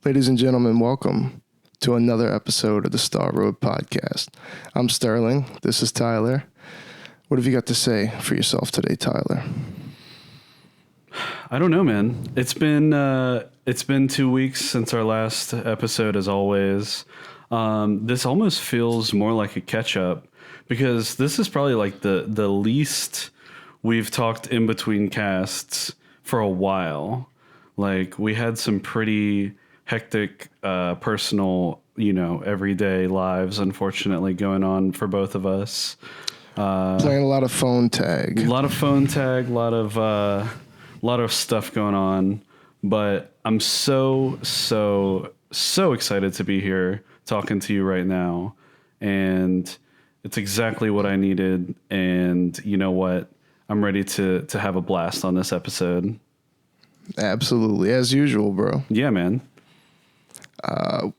Ladies and gentlemen, welcome to another episode of the Star Road Podcast. I'm Sterling. This is Tyler. What have you got to say for yourself today, Tyler? I don't know, man. It's been 2 weeks since our last episode, as always. This almost feels more like a catch-up because this is probably like the least we've talked in between casts for a while. Like, we had some pretty hectic personal, everyday lives, unfortunately, going on for both of us. Playing a lot of phone tag. A lot of stuff going on. But I'm so excited to be here talking to you right now. And it's exactly what I needed. And you know what? I'm ready to have a blast on this episode. Absolutely. As usual, bro. Yeah, man.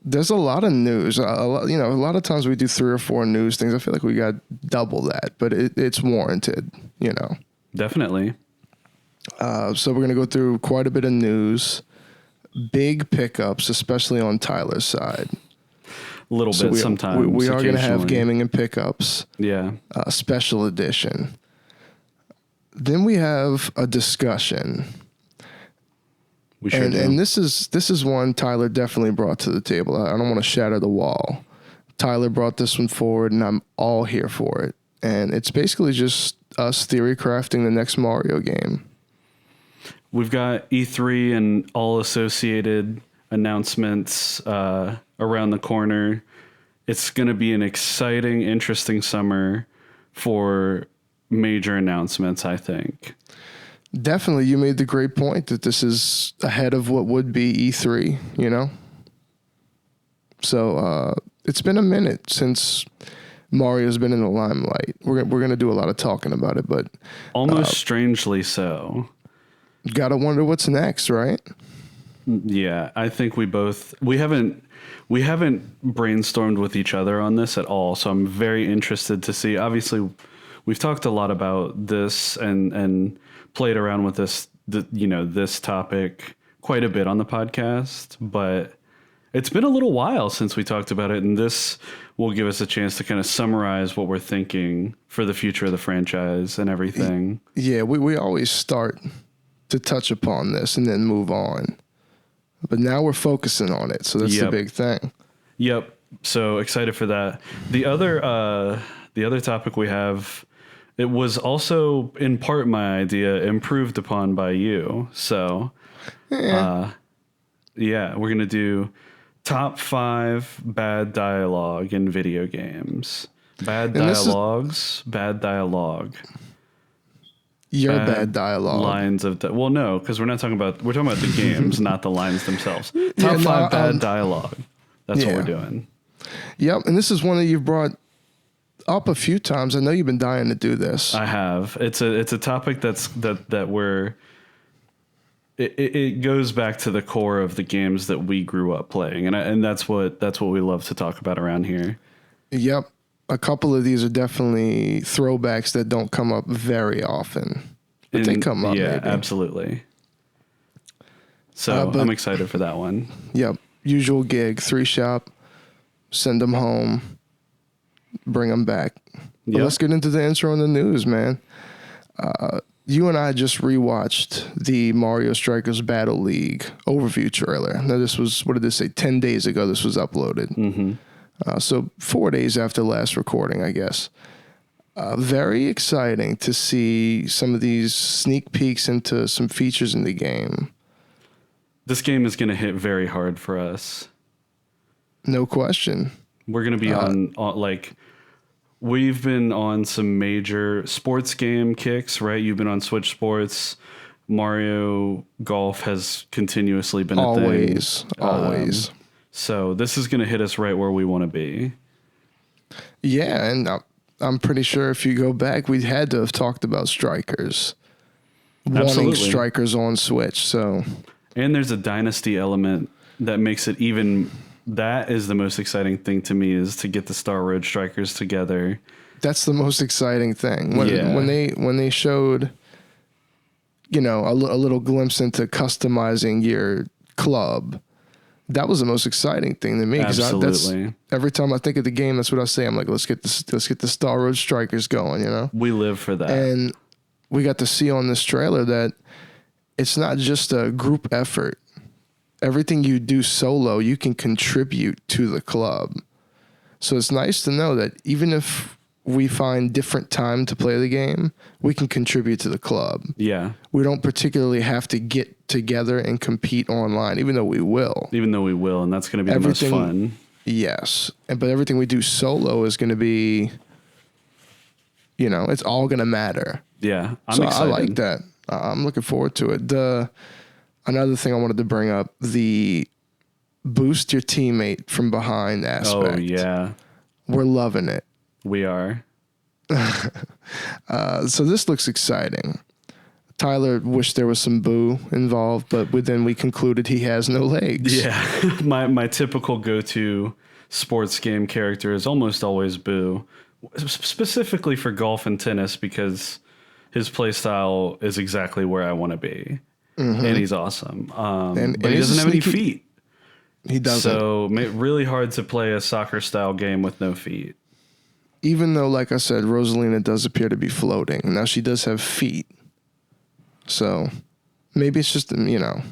There's a lot of news. A lot of times we do 3 or 4 news things. I feel like we got double that, but it's warranted, Definitely. So we're going to go through quite a bit of news, big pickups, especially on Tyler's side. A little bit sometimes. We are going to have gaming and pickups. Yeah. Special edition. Then we have a discussion. We sure do. And this is one Tyler definitely brought to the table. I don't want to shatter the wall. Tyler brought this one forward, and I'm all here for it. And it's basically just us theory crafting the next Mario game. We've got E3 and all associated announcements around the corner. It's going to be an exciting, interesting summer for major announcements, I think. Definitely, you made the great point that this is ahead of what would be E3, So it's been a minute since Mario's been in the limelight. We're gonna do a lot of talking about it, but almost strangely so. Gotta wonder what's next, right? Yeah, I think we haven't brainstormed with each other on this at all. So I'm very interested to see. Obviously, we've talked a lot about this and played around with this topic quite a bit on the podcast, but it's been a little while since we talked about it, and this will give us a chance to kind of summarize what we're thinking for the future of the franchise and everything. Yeah, we always start to touch upon this and then move on, but now we're focusing on it, so that's the big thing. Yep. So excited for that. The other topic we have, it was also in part my idea, improved upon by you. So, we're going to do top 5 bad dialogue in video games. Bad dialogue. Your bad dialogue. Lines of no, because we're talking about the games, not the lines themselves. Top 5 bad dialogue. That's what we're doing. Yep, and this is one that you've brought up a few times. I know you've been dying to do this. I have. It's a topic that we're. It goes back to the core of the games that we grew up playing, and that's what we love to talk about around here. Yep, a couple of these are definitely throwbacks that don't come up very often, but they come up. Yeah, maybe. Absolutely. So I'm excited for that one. Yep, usual gig, 3 shop, send them home. Bring them back. But let's get into the intro and the news, man. You and I just rewatched the Mario Strikers Battle League overview trailer. Now, this was, 10 days ago this was uploaded. Mm-hmm. So 4 days after last recording, I guess. Very exciting to see some of these sneak peeks into some features in the game. This game is going to hit very hard for us. No question. We're going to be on we've been on some major sports game kicks, right? You've been on Switch Sports. Mario Golf has continuously been a thing. Always. So this is going to hit us right where we want to be. Yeah, and I'm pretty sure if you go back, we had to have talked about Strikers. Absolutely. Wanting Strikers on Switch, so. And there's a dynasty element that makes it even... That is the most exciting thing to me, is to get the Star Road Strikers together. That's the most exciting thing. When they showed, a little glimpse into customizing your club, that was the most exciting thing to me. Absolutely. Every time I think of the game, that's what I say. I'm like, let's get the Star Road Strikers going, you know? We live for that. And we got to see on this trailer that it's not just a group effort. Everything you do solo, you can contribute to the club. So it's nice to know that even if we find different time to play the game, we can contribute to the club. Yeah. We don't particularly have to get together and compete online, even though we will. And that's going to be the most fun. Yes. But everything we do solo is going to be, you know, it's all going to matter. Yeah. I'm excited. I like that. I'm looking forward to it. Another thing I wanted to bring up, the boost your teammate from behind aspect. Oh, yeah. We're loving it. We are. So this looks exciting. Tyler wished there was some Boo involved, but then we concluded he has no legs. Yeah. my typical go-to sports game character is almost always Boo, specifically for golf and tennis because his play style is exactly where I want to be. Mm-hmm. And he's awesome. But he doesn't have any feet. He doesn't. So really hard to play a soccer-style game with no feet. Even though, like I said, Rosalina does appear to be floating. Now, she does have feet. So, maybe it's just, you know.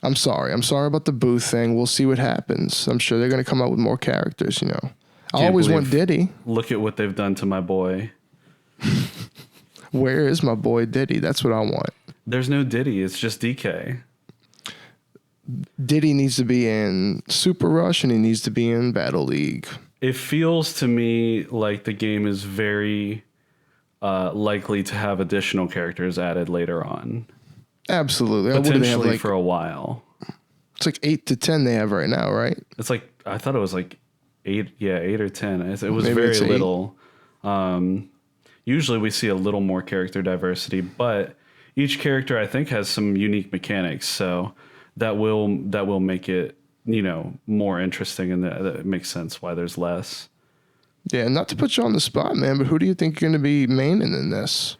I'm sorry. I'm sorry about the Boo thing. We'll see what happens. I'm sure they're going to come out with more characters, you know. I always want Diddy. Look at what they've done to my boy. Where is my boy Diddy? That's what I want. There's no Diddy. It's just DK. Diddy needs to be in Super Rush and he needs to be in Battle League. It feels to me like the game is very likely to have additional characters added later on. Absolutely. Potentially for a while. It's like 8 to 10 they have right now, right? It's like, I thought it was like 8 or 10. It was Maybe very little. Usually we see a little more character diversity, but each character I think has some unique mechanics. So that will make it, you know, more interesting, and that makes sense why there's less. Yeah, not to put you on the spot, man, but who do you think you're going to be maining in this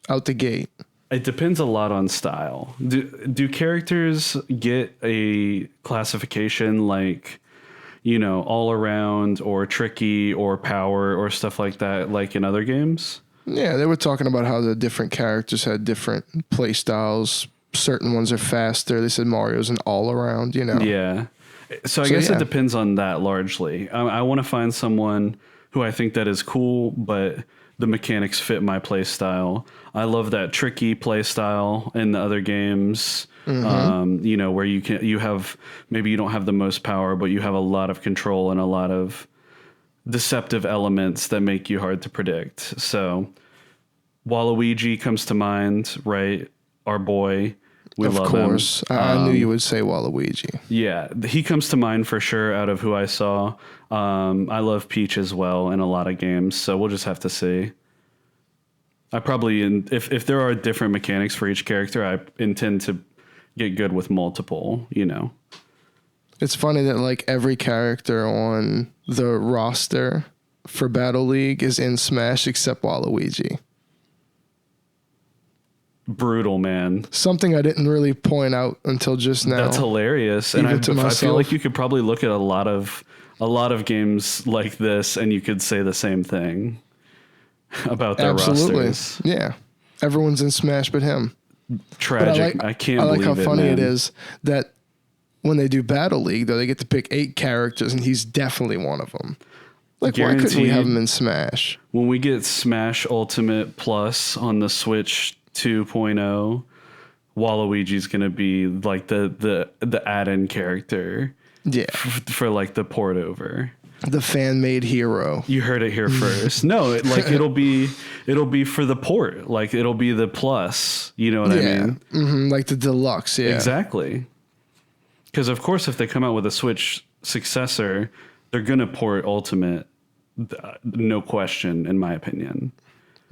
out the gate? It depends a lot on style. Do characters get a classification like, you know, all around or tricky or power or stuff like that, like in other games? Yeah, they were talking about how the different characters had different play styles. Certain ones are faster. They said Mario's an all around, you know? Yeah. So I guess it depends on that largely. I want to find someone who I think that is cool, but the mechanics fit my play style. I love that tricky play style in the other games. Mm-hmm. You know, where you have, maybe you don't have the most power, but you have a lot of control and a lot of deceptive elements that make you hard to predict. So Waluigi comes to mind, right? Our boy. We love him. Of course. I knew you would say Waluigi. Yeah, he comes to mind for sure out of who I saw. I love Peach as well in a lot of games, so we'll just have to see. I probably, if there are different mechanics for each character, I intend to get good with multiple, you know. It's funny that like every character on the roster for Battle League is in Smash except Waluigi. Brutal, man. Something I didn't really point out until just now. That's hilarious. And I feel like you could probably look at a lot of games like this and you could say the same thing about their rosters. Yeah. Everyone's in Smash but him. Tragic. I can't believe it. I like how funny it is that when they do Battle League, though, they get to pick 8 characters and he's definitely one of them. Like, guaranteed, why couldn't we have him in Smash? When we get Smash Ultimate Plus on the Switch 2.0, Waluigi's gonna be like the add-in character. Yeah, for like the port over. The fan-made hero. You heard it here first. No, it'll be for the port. Like it'll be the plus. You know what I mean? Mm-hmm, like the deluxe. Yeah, exactly. Because of course, if they come out with a Switch successor, they're gonna port Ultimate. No question, in my opinion.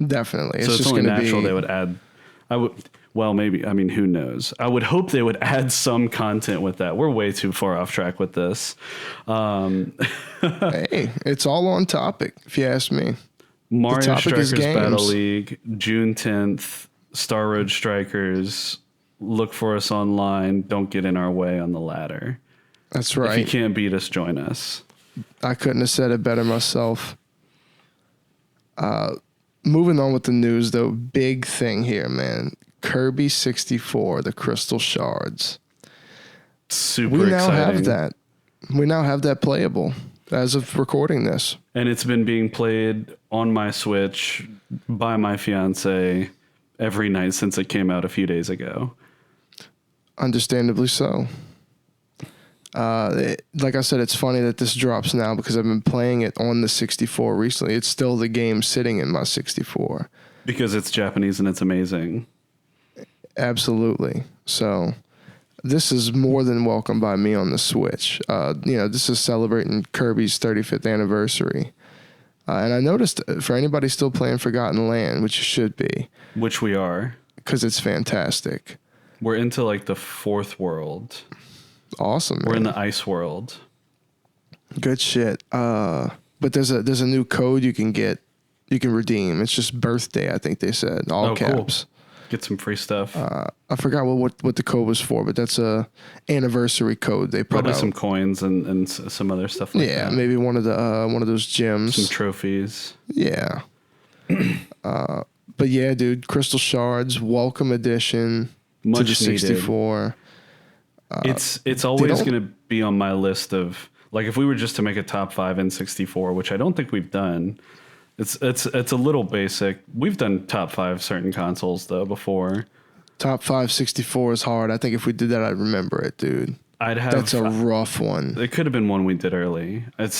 Definitely. So it's only natural they would add. Well, maybe. I mean, who knows? I would hope they would add some content with that. We're way too far off track with this. Hey, it's all on topic, if you ask me. Mario Strikers Battle League, June 10th, Star Road Strikers. Look for us online. Don't get in our way on the ladder. That's right. If you can't beat us, join us. I couldn't have said it better myself. Moving on with the news, though, big thing here, man. Kirby 64, the Crystal Shards. Super we now exciting. have that. We now have that playable as of recording this. And it's been being played on my Switch by my fiance every night since it came out a few days ago. Understandably so. Like I said, it's funny that this drops now because I've been playing it on the 64 recently. It's still the game sitting in my 64. Because it's Japanese and it's amazing. Absolutely. So this is more than welcome by me on the Switch. This is celebrating Kirby's 35th anniversary. And I noticed for anybody still playing Forgotten Land, which you should be. Which we are. Because it's fantastic. We're into like the fourth world. Awesome, man. We're in the ice world. Good shit. But there's a new code you can redeem. It's just birthday, I think they said. All caps. Cool. Get some free stuff. I forgot what the code was for, but that's a anniversary code they put Probably out. some coins and some other stuff like that. Yeah, maybe one of those gems. Some trophies. Yeah. But yeah, dude, Crystal Shards, welcome edition to the 64. It's always going to be on my list of, like, if we were just to make a top 5 in 64, which I don't think we've done. It's a little basic. We've done top 5 certain consoles though before. Top 5 64 is hard. I think if we did that, I'd remember it, dude. That's a rough one. It could have been one we did early. It's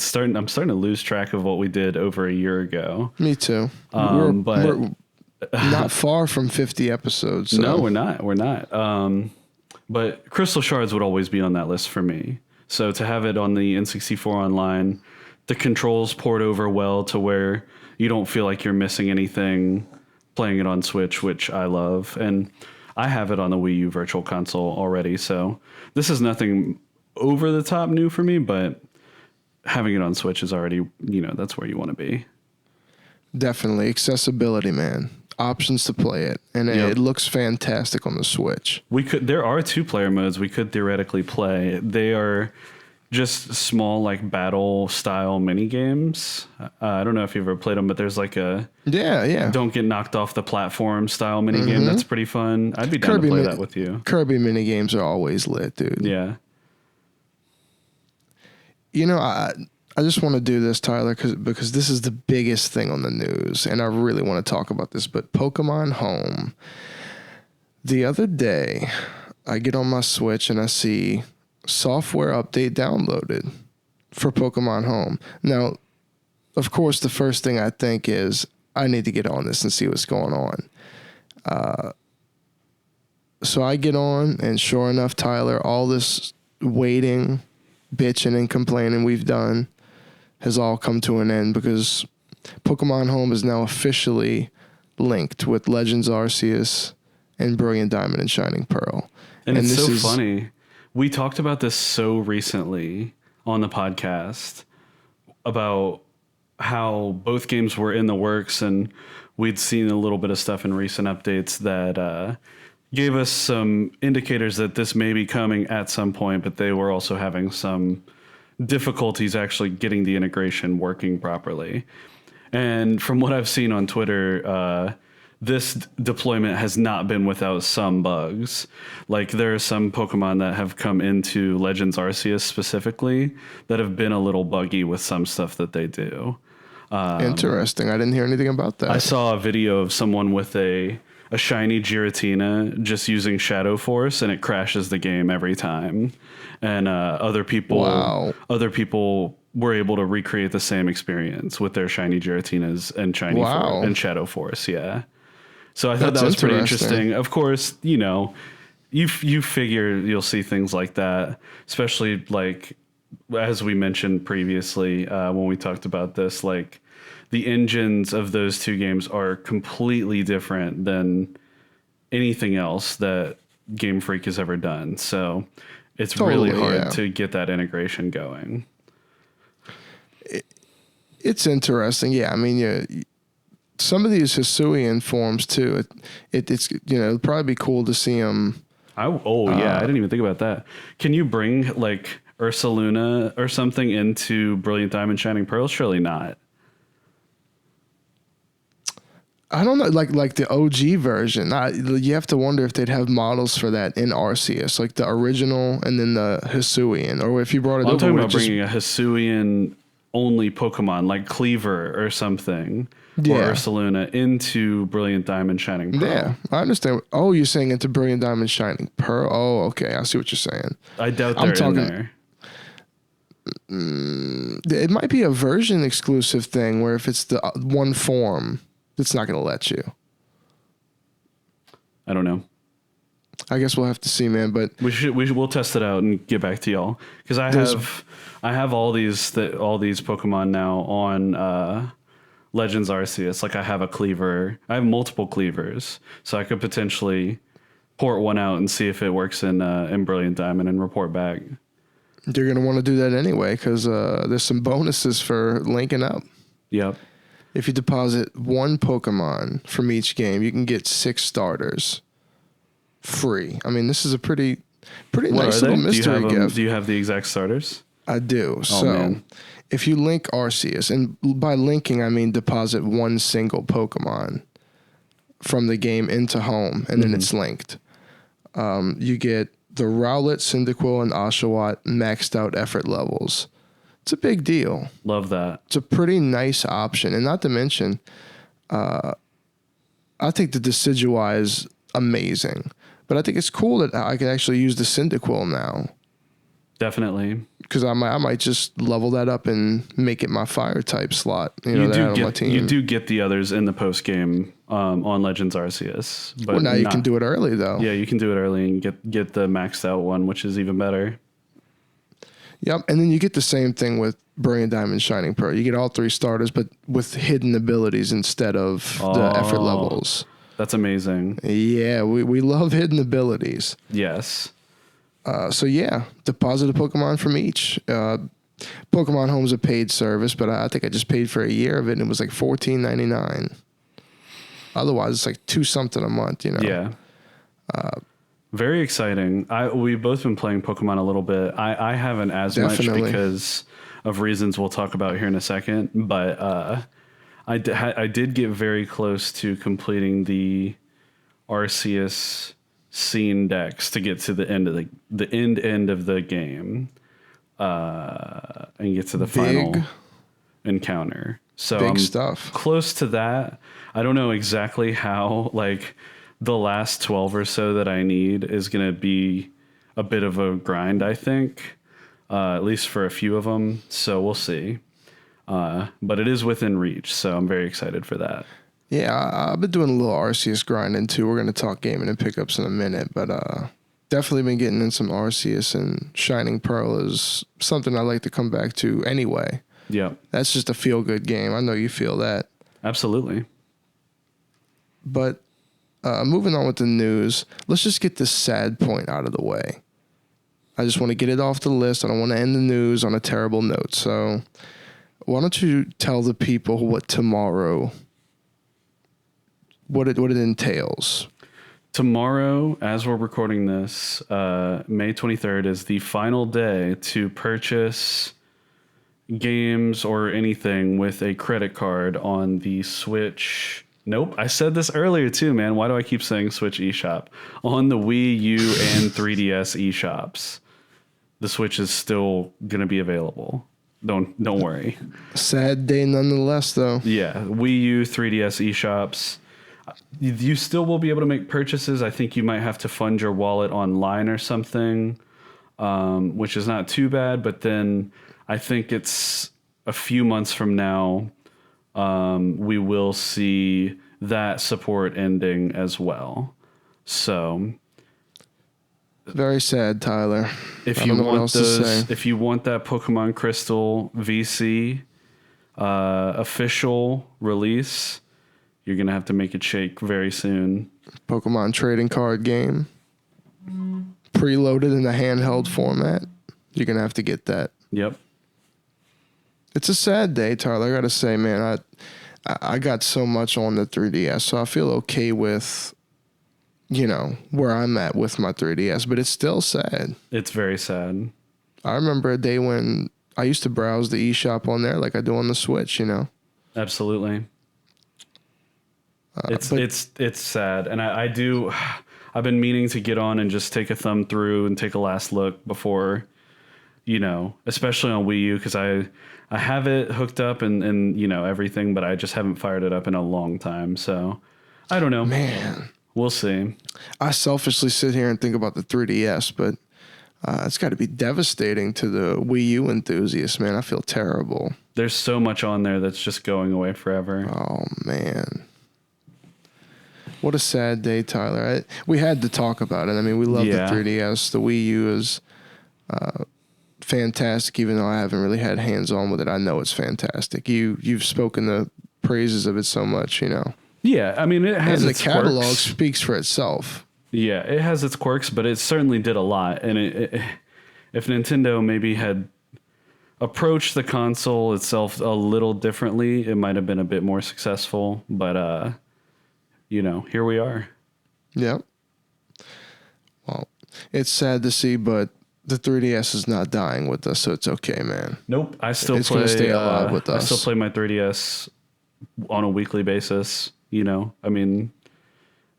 starting. I'm starting to lose track of what we did over a year ago. Me too. We're not far from 50 episodes. So. No, we're not. We're not. But Crystal Shards would always be on that list for me. So to have it on the N64 online, the controls port over well to where you don't feel like you're missing anything playing it on Switch, which I love. And I have it on the Wii U Virtual Console already. So this is nothing over the top new for me, but having it on Switch is already, that's where you want to be. Definitely. Accessibility, man. Options to play it. And it looks fantastic on the Switch. There are 2-player modes we could theoretically play. They are just small, like, battle style mini games. I don't know if you've ever played them, but there's like a don't get knocked off the platform style mini game. That's pretty fun. I'd be down to play that with you. Kirby mini games are always lit, dude. Yeah. I just want to do this, Tyler, because this is the biggest thing on the news, and I really want to talk about this. But Pokemon Home. The other day, I get on my Switch and I see software update downloaded for Pokemon Home. Now, of course, the first thing I think is I need to get on this and see what's going on. So I get on, and sure enough, Tyler, all this waiting, bitching, and complaining we've done has all come to an end because Pokemon Home is now officially linked with Legends Arceus and Brilliant Diamond and Shining Pearl. And it's so funny. We talked about this so recently on the podcast about how both games were in the works, and we'd seen a little bit of stuff in recent updates that gave us some indicators that this may be coming at some point, but they were also having some difficulties actually getting the integration working properly. And from what I've seen on Twitter, this deployment has not been without some bugs. Like, there are some Pokemon that have come into Legends Arceus specifically that have been a little buggy with some stuff that they do. Interesting. I didn't hear anything about that. I saw a video of someone with a shiny Giratina just using Shadow Force, and it crashes the game every time. And other people were able to recreate the same experience with their shiny Giratinas and and Shadow Force. Yeah. So I thought that was pretty interesting. Of course, you figure you'll see things like that, especially like as we mentioned previously when we talked about this, like the engines of those two games are completely different than anything else that Game Freak has ever done. So it's really hard to get that integration going. It's interesting. Yeah. I mean, some of these Hisuian forms too, it's it'd probably be cool to see them Yeah, I didn't even think about that. Can you bring like Ursaluna or something into Brilliant Diamond Shining Pearl? Surely not. I don't know, like the OG version. You have to wonder if they'd have models for that in Arceus, like the original and then the Hisuian, or if you brought it over. I'm talking about bringing a Hisuian only Pokemon like Cleaver or something, or Ursaluna into Brilliant Diamond Shining Pearl. Yeah, I understand. Oh, you're saying into Brilliant Diamond Shining Pearl. Oh, okay, I see what you're saying. I doubt they're in there. It might be a version exclusive thing where if it's the one form, it's not going to let you. I don't know. I guess we'll have to see, man. But we'll test it out and get back to y'all, because I have all these Pokemon now on Legends Arceus. Like I have a Cleaver. I have multiple Cleavers, so I could potentially port one out and see if it works in Brilliant Diamond and report back. You're going to want to do that anyway, because there's some bonuses for linking up. Yep. If you deposit one Pokemon from each game, you can get 6 starters free. I mean, this is a pretty nice little mystery gift. Do you have the exact starters? I do. If you link Arceus, and by linking I mean deposit one single Pokemon from the game into Home, and then it's linked, you get the Rowlet, Cyndaquil, and Oshawott maxed out effort levels. It's a big deal. Love that. It's a pretty nice option. And not to mention, I think the Decidueye is amazing. But I think it's cool that I can actually use the Cyndaquil now. Definitely. Because I might just level that up and make it my fire type slot. You do get the others in the post game on Legends Arceus. But now you can do it early, though. Yeah, you can do it early and get the maxed out one, which is even better. Yep, and then you get the same thing with Brilliant Diamond Shining Pearl. You get all 3 starters, but with hidden abilities instead of the effort levels. That's amazing. Yeah, we love hidden abilities. Yes. Deposit a Pokemon from each. Pokemon Home's a paid service, but I think I just paid for a year of it, and it was like $14.99. Otherwise, it's like $2 something a month, Yeah. Very exciting. We've both been playing Pokemon a little bit. I haven't as much because of reasons we'll talk about here in a second. But I did get very close to completing the Arceus scene decks to get to the end of the end of the game, and get to the final encounter. So big stuff. Close to that. I don't know exactly how the last 12 or so that I need is going to be a bit of a grind, I think, at least for a few of them. So we'll see. But it is within reach, so I'm very excited for that. Yeah, I've been doing a little Arceus grinding too. We're going to talk gaming and pickups in a minute, but definitely been getting in some Arceus, and Shining Pearl is something I like to come back to anyway. Yeah. That's just a feel-good game. I know you feel that. Absolutely. But moving on with the news, let's just get this sad point out of the way. I just want to get it off the list. I don't want to end the news on a terrible note. So why don't you tell the people what tomorrow, what it entails? Tomorrow, as we're recording this, May 23rd is the final day to purchase games or anything with a credit card on the Switch. Nope, I said this earlier too, man. Why do I keep saying Switch eShop? On the Wii U and 3DS eShops. The Switch is still going to be available. Don't worry. Sad day nonetheless, though. Yeah, Wii U, 3DS eShops. You still will be able to make purchases. I think you might have to fund your wallet online or something, which is not too bad. But then I think it's a few months from now, we will see that support ending as well. So very sad, Tyler. If you want that Pokemon Crystal VC official release, you're gonna have to make it shake very soon. Pokemon trading card game, preloaded in the handheld format. You're gonna have to get that. Yep. It's a sad day, Tyler. I gotta say, man, I got so much on the 3DS, so I feel okay with where I'm at with my 3DS, but it's still sad. It's very sad. I remember a day when I used to browse the eShop on there like I do on the Switch, Absolutely. It's sad. And I've been meaning to get on and just take a thumb through and take a last look before, especially on Wii U, because I have it hooked up and everything, but I just haven't fired it up in a long time. So I don't know. Man. We'll see. I selfishly sit here and think about the 3DS, but it's got to be devastating to the Wii U enthusiasts, man. I feel terrible. There's so much on there that's just going away forever. Oh, man. What a sad day, Tyler. We had to talk about it. I mean, we love the 3DS. The Wii U is fantastic, even though I haven't really had hands-on with it. I know it's fantastic. You've spoken the praises of it so much, Yeah, I mean, it has and its the catalog quirks. speaks for itself. Yeah, it has its quirks, but it certainly did a lot. And if Nintendo maybe had approached the console itself a little differently, it might have been a bit more successful. But, here we are. Yep. Well, it's sad to see, but the 3DS is not dying with us, so it's okay, man. Nope, it's gonna stay alive with us. I still play my 3DS on a weekly basis. I mean,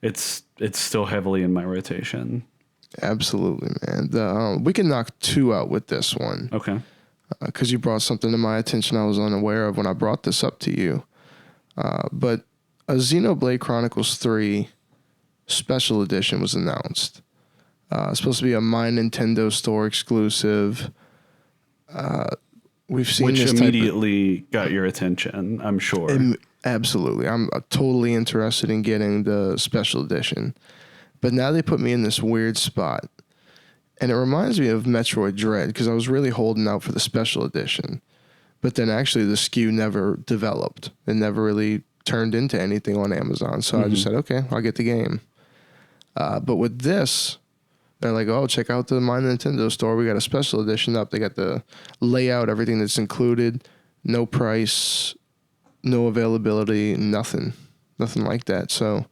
it's still heavily in my rotation. Absolutely, man. We can knock 2 out with this one. Okay. Because you brought something to my attention I was unaware of when I brought this up to you. But a Xenoblade Chronicles 3 Special Edition was announced. It's supposed to be a My Nintendo Store exclusive. We've seen Which this immediately got your attention, I'm sure. Absolutely. I'm totally interested in getting the Special Edition. But now they put me in this weird spot. And it reminds me of Metroid Dread, because I was really holding out for the Special Edition. But then actually the SKU never developed. It never really turned into anything on Amazon. So I just said, okay, I'll get the game. But with this, they're like, oh, check out the My Nintendo Store. We got a Special Edition up. They got the layout, everything that's included, no price, no availability, nothing like that. So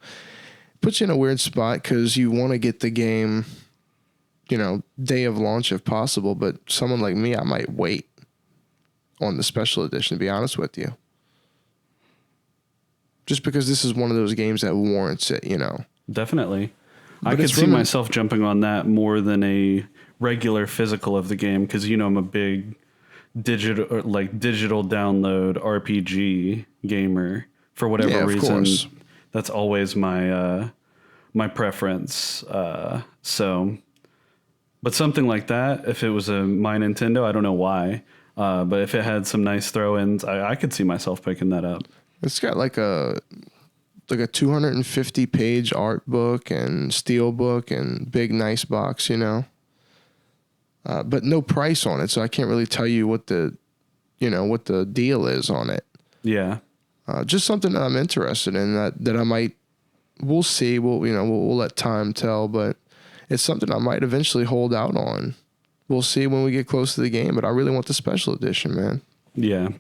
it puts you in a weird spot because you want to get the game, day of launch if possible. But someone like me, I might wait on the Special Edition, to be honest with you. Just because this is one of those games that warrants it, Definitely. But I could see myself jumping on that more than a regular physical of the game because, I'm a big digital download RPG gamer for whatever reason. Course. That's always my preference. But something like that, if it was a My Nintendo, I don't know why, but if it had some nice throw-ins, I could see myself picking that up. It's got like a 250 page art book and steel book and big nice box, but no price on it, so I can't really tell you what the deal is on it. Yeah. Just something that I'm interested in that I might. We'll see. We'll let time tell, but it's something I might eventually hold out on. We'll see when we get close to the game, but I really want the Special Edition, man. Yeah.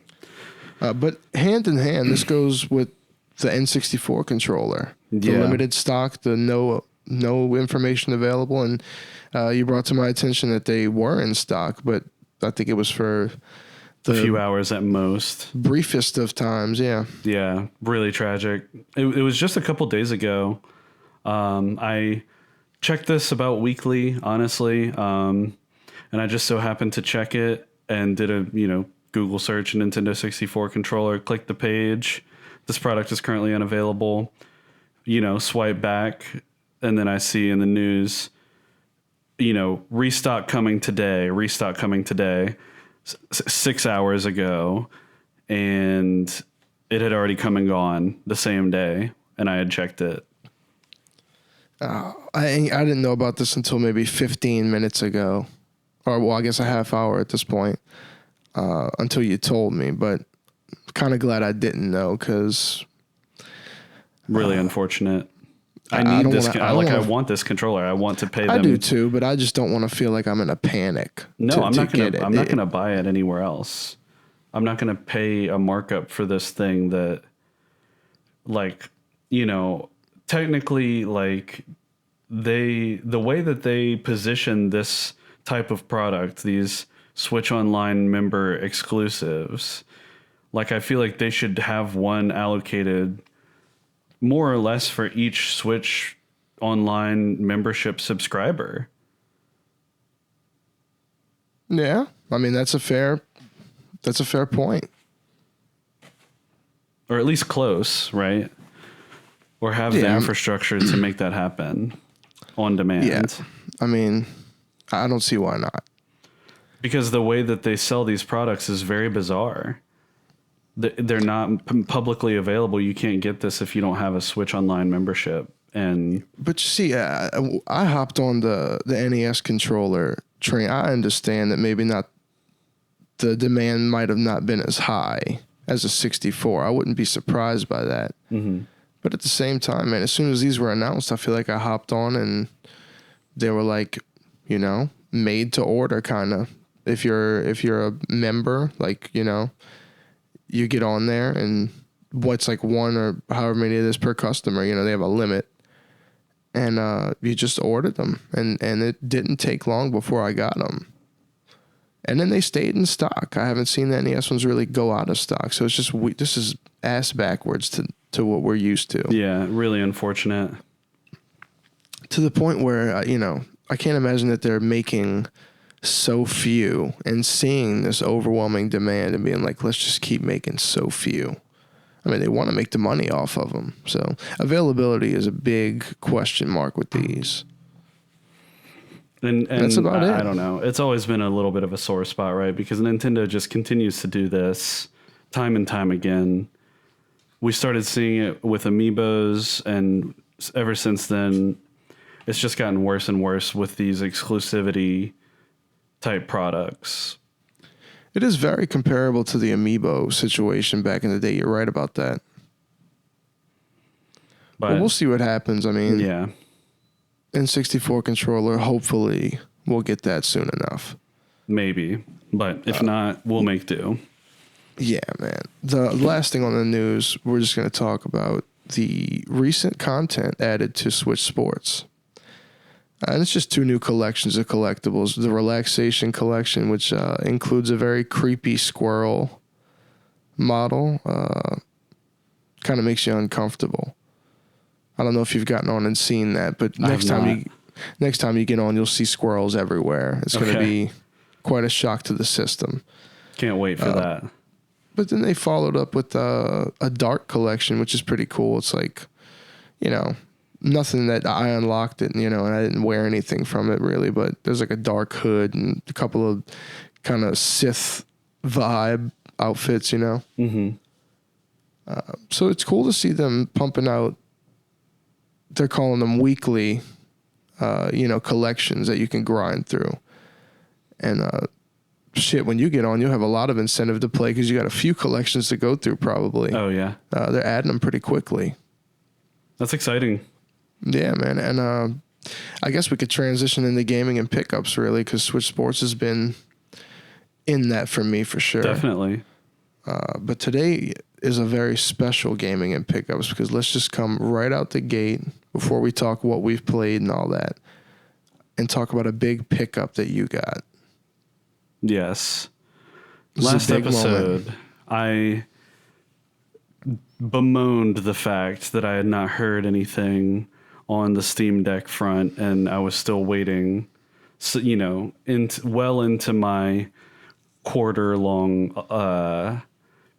But hand in hand, this goes with the N64 controller. The limited stock, the no information available, and you brought to my attention that they were in stock, but I think it was for a few hours at most. Briefest of times, yeah. Yeah, really tragic. It was just a couple days ago. I check this about weekly, honestly, and I just so happened to check it and did a Google search Nintendo 64 controller, click the page. This product is currently unavailable. Swipe back, and then I see in the news, restock coming today. 6 hours ago, and it had already come and gone the same day, and I had checked it. I didn't know about this until maybe 15 minutes ago, or well, I guess a half hour at this point, until you told me. But kind of glad I didn't know because really unfortunate. I need this. I want this controller. I want to pay them. I do too, but I just don't want to feel like I'm in a panic. No, I'm not gonna buy it anywhere else. I'm not gonna pay a markup for this thing that, technically, the way that they position this type of product, these Switch Online member exclusives, like I feel like they should have one allocated more or less for each Switch Online membership subscriber. Yeah, I mean that's a fair point. Or at least close, right? Or have the infrastructure to make that happen on demand. Yeah, I mean, I don't see why not. Because the way that they sell these products is very bizarre. They're not publicly available. You can't get this if you don't have a Switch Online membership. But you see, I hopped on the NES controller train. I understand that maybe not the demand might have not been as high as a 64. I wouldn't be surprised by that. Mm-hmm. But at the same time, man, as soon as these were announced, I feel like I hopped on and they were like, you know, made to order kind of. If you're a member, like, you know, you get on there and what's like one or however many it is per customer, you know, they have a limit. And you just ordered them, and it didn't take long before I got them. And then they stayed in stock. I haven't seen the NES ones really go out of stock. So it's just, this is ass backwards to what we're used to. Yeah, really unfortunate. To the point where, you know, I can't imagine that they're making so few and seeing this overwhelming demand and being like, let's just keep making so few. I mean, they want to make the money off of them. So availability is a big question mark with these. And that's about it. I don't know. It's always been a little bit of a sore spot, right? Because Nintendo just continues to do this time and time again. We started seeing it with Amiibos, and ever since then, it's just gotten worse and worse with these exclusivity type products. It is very comparable to the Amiibo situation back in the day. You're right about that. But we'll see what happens. I mean, yeah. N64 controller, hopefully we'll get that soon enough. Maybe. But if not, we'll make do. Yeah, man. The last thing on the news, we're just going to talk about the recent content added to Switch Sports. And it's just 2 new collections of collectibles. The Relaxation Collection, which includes a very creepy squirrel model. Kind of makes you uncomfortable. I don't know if you've gotten on and seen that, but next time you get on, you'll see squirrels everywhere. It's going to be quite a shock to the system. Can't wait for that. But then they followed up with a dark collection, which is pretty cool. It's like, you know, nothing that I unlocked it, you know, and I didn't wear anything from it really, but there's like a dark hood and a couple of kind of Sith vibe outfits, you know. Mm-hmm. So it's cool to see them pumping out. They're calling them weekly, you know, collections that you can grind through. And shit, when you get on, you'll have a lot of incentive to play because you got a few collections to go through probably. Oh, yeah. They're adding them pretty quickly. That's exciting. Yeah, man. And I guess we could transition into gaming and pickups, really, because Switch Sports has been in that for me for sure. Definitely. But today is a very special gaming and pickups because let's just come right out the gate before we talk what we've played and all that and talk about a big pickup that you got. Yes. Last episode, I bemoaned the fact that I had not heard anything on the Steam Deck front, and I was still waiting, so, you know, into my quarter-long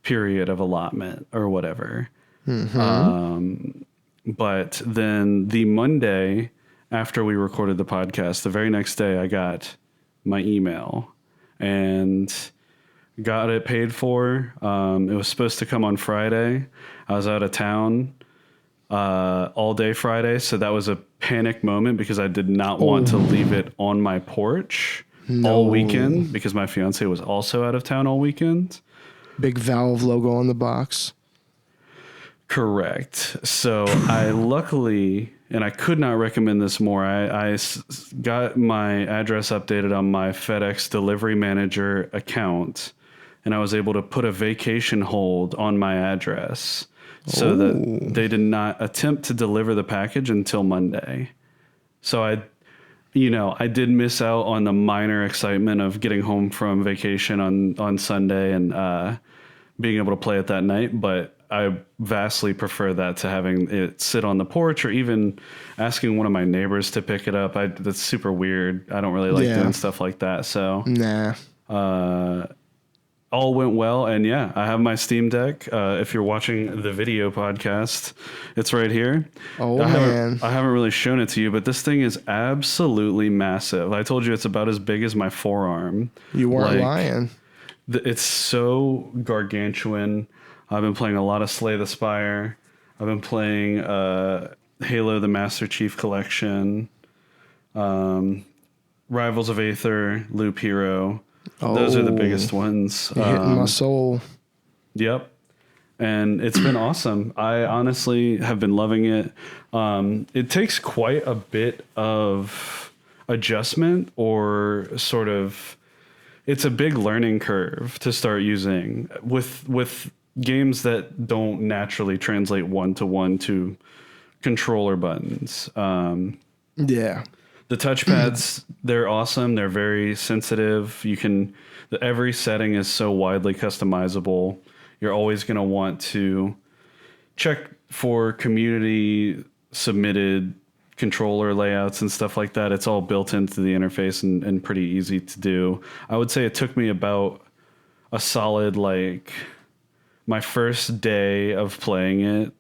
period of allotment or whatever. Mm-hmm. But then the Monday after we recorded the podcast, the very next day, I got my email and got it paid for. It was supposed to come on Friday. I was out of town all day Friday, so that was a panic moment because I did not want to leave it on my porch all weekend because my fiance was also out of town all weekend. Big Valve logo on the box. Correct. So I luckily, and I could not recommend this more, I got my address updated on my FedEx Delivery Manager account, and I was able to put a vacation hold on my address so that they did not attempt to deliver the package until Monday. So I did miss out on the minor excitement of getting home from vacation on Sunday and being able to play it that night, but I vastly prefer that to having it sit on the porch or even asking one of my neighbors to pick it up. That's super weird. I don't really like doing stuff like that. So Nah. All went well, and yeah, I have my Steam Deck. If you're watching the video podcast, it's right here. Oh, I man. haven't really shown it to you, but this thing is absolutely massive. I told you it's about as big as my forearm. You weren't lying. It's so gargantuan. I've been playing a lot of Slay the Spire. I've been playing Halo the Master Chief Collection, Rivals of Aether, Loop Hero. Those are the biggest ones. You're hitting my soul. Yep. And it's been awesome. I honestly have been loving it. It takes quite a bit of adjustment or sort of... It's a big learning curve to start using with games that don't naturally translate one-to-one to controller buttons. Yeah. The touchpads, they're awesome. They're very sensitive. Every setting is so widely customizable. You're always going to want to check for community submitted controller layouts and stuff like that. It's all built into the interface and pretty easy to do. I would say it took me about a solid, my first day of playing it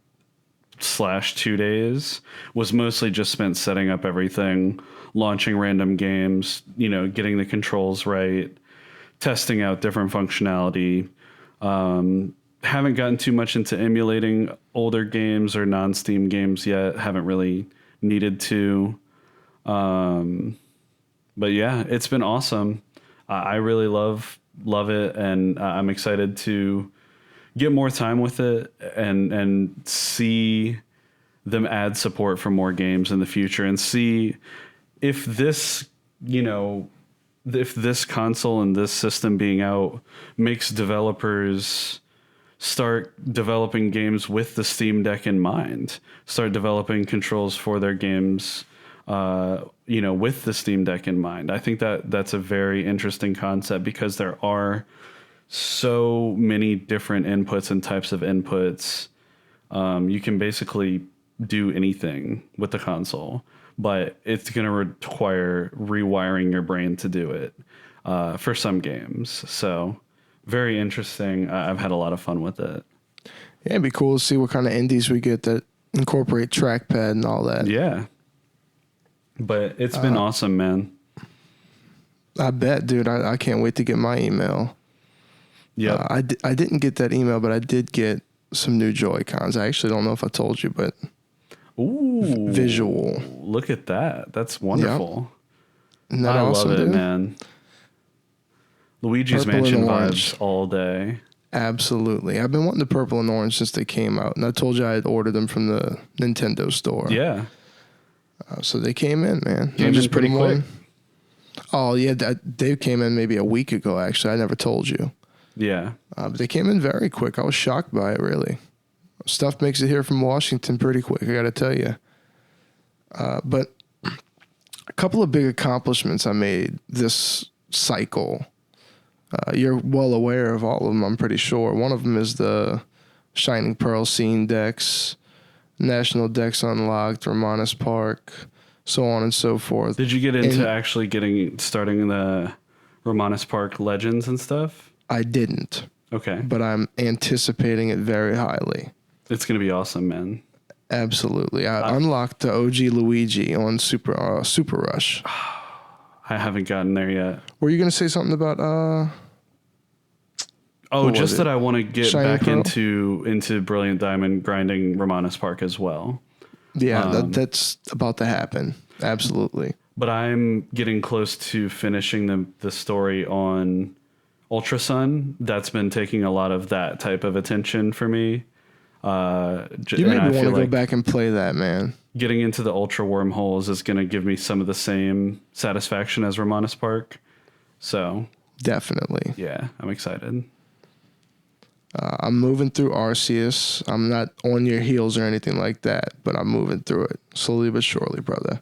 / 2 days was mostly just spent setting up everything, launching random games, getting the controls right, testing out different functionality. Haven't gotten too much into emulating older games or non-Steam games yet. Haven't really needed to. But yeah, it's been awesome. I really love it, and I'm excited to get more time with it and see them add support for more games in the future and see if this, if this console and this system being out makes developers start developing games with the Steam Deck in mind, start developing controls for their games, with the Steam Deck in mind. I think that's a very interesting concept because there are so many different inputs and types of inputs. You can basically do anything with the console, but it's going to require rewiring your brain to do it for some games. So very interesting. I've had a lot of fun with it. Yeah, it'd be cool to see what kind of indies we get that incorporate trackpad and all that. Yeah. But it's been awesome, man. I bet, dude. I can't wait to get my email. Yeah. I didn't get that email, but I did get some new Joy-Cons. I actually don't know if I told you, but ooh, visual. Look at that. That's wonderful. Yep. Isn't that awesome, love it, dude? man. Luigi's Purple Mansion and orange. vibes all day. Absolutely. I've been wanting the purple and orange since they came out, and I told you I had ordered them from the Nintendo store. Yeah. So they came in, man. Came in pretty quick. Oh, yeah. They came in maybe a week ago, actually. I never told you. Yeah. But they came in very quick. I was shocked by it, really. Stuff makes it here from Washington pretty quick, I got to tell you. But a couple of big accomplishments I made this cycle. You're well aware of all of them, I'm pretty sure. One of them is the Shining Pearl Scene decks, National Decks Unlocked, Romanus Park, so on and so forth. Did you get into actually starting the Romanus Park Legends and stuff? I didn't. Okay. But I'm anticipating it very highly. It's going to be awesome, man. Absolutely. I unlocked the OG Luigi on Super Rush. I haven't gotten there yet. Were you going to say something about... just that I want to get Shining back Pearl? into Brilliant Diamond grinding Romanus Park as well. Yeah, that's about to happen. Absolutely. But I'm getting close to finishing the story on Ultra Sun. That's been taking a lot of that type of attention for me. You made me want to go back and play that, man. Getting into the Ultra Wormholes is going to give me some of the same satisfaction as Romanus Park. So Definitely. yeah, I'm excited. I'm moving through Arceus. I'm not on your heels or anything like that, but I'm moving through it slowly but surely, brother.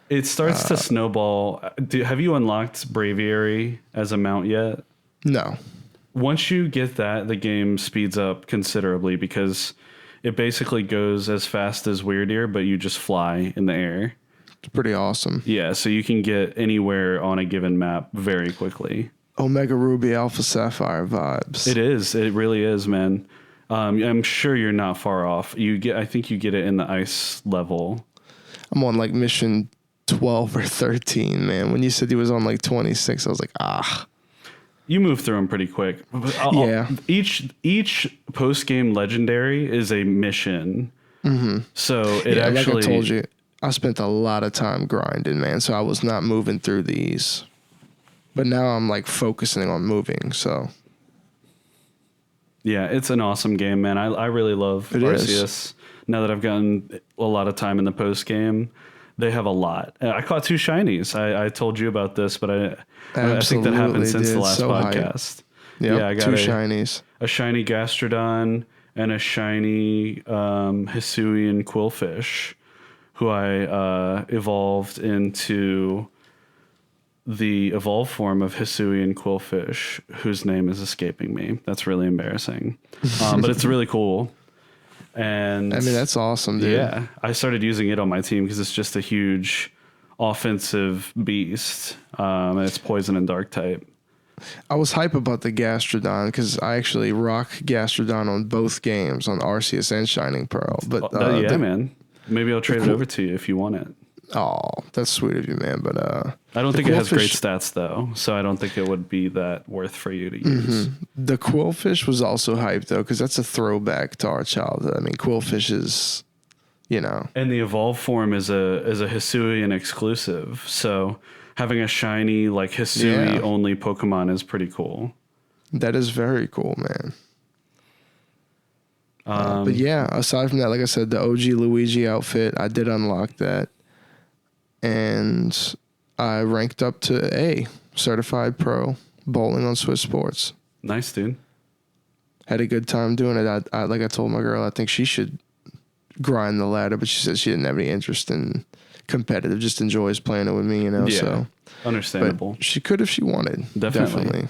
It starts to snowball. Have you unlocked Braviary as a mount yet? No. Once you get that, the game speeds up considerably because it basically goes as fast as Weird Ear, but you just fly in the air. It's pretty awesome. Yeah, so you can get anywhere on a given map very quickly. Omega Ruby Alpha Sapphire vibes. It is. It really is, man. I'm sure you're not far off. I think you get it in the ice level. I'm on like mission 12 or 13, man. When you said he was on like 26, I was like, ah. You move through them pretty quick. Yeah. Each post-game legendary is a mission. Mm-hmm. So it actually... like I told you, I spent a lot of time grinding, man. So I was not moving through these. But now I'm like focusing on moving, so... Yeah, it's an awesome game, man. I really love Arceus. Now that I've gotten a lot of time in the post game, they have a lot. I caught 2 shinies. I told you about this, but I think that happened since the last podcast. Yep, Yeah, I got 2 shinies. A shiny Gastrodon and a shiny Hisuian Quillfish, who I evolved into the evolved form of Hisuian Quillfish, whose name is escaping me. That's really embarrassing. But it's really cool. And I mean, that's awesome, dude. Yeah. I started using it on my team because it's just a huge offensive beast. And it's poison and dark type. I was hype about the Gastrodon because I actually rock Gastrodon on both games, on Arceus and Shining Pearl. But man. Maybe I'll trade it over to you if you want it. Oh, that's sweet of you, man. But I don't think it has great stats though, so I don't think it would be that worth for you to use. The Quillfish was also hyped though, because that's a throwback to our childhood. I mean, Quillfish is, and the evolved form is a Hisuian exclusive. So having a shiny like Hisui only Pokemon is pretty cool. That is very cool, man. But yeah, aside from that, like I said, the OG Luigi outfit, I did unlock that. And I ranked up to A, Certified Pro, bowling on Swiss Sports. Nice, dude. Had a good time doing it. I like I told my girl, I think she should grind the ladder, but she said she didn't have any interest in competitive, just enjoys playing it with me, Yeah, so understandable. But she could if she wanted. Definitely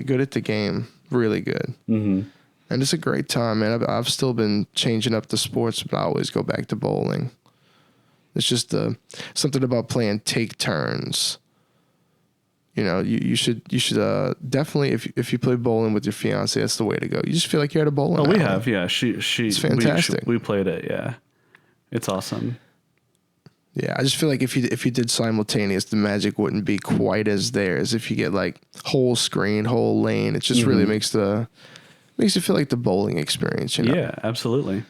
good at the game. Really good. Mm-hmm. And it's a great time, man. I've still been changing up the sports, but I always go back to bowling. It's just something about playing take turns. You should definitely if you play bowling with your fiance, that's the way to go. You just feel like you're at a bowling. Oh, we have, yeah. It's fantastic. We played it, yeah. It's awesome. Yeah, I just feel like if you did simultaneous, the magic wouldn't be quite as there as if you get like whole screen, whole lane. It just really makes you feel like the bowling experience. Yeah, absolutely.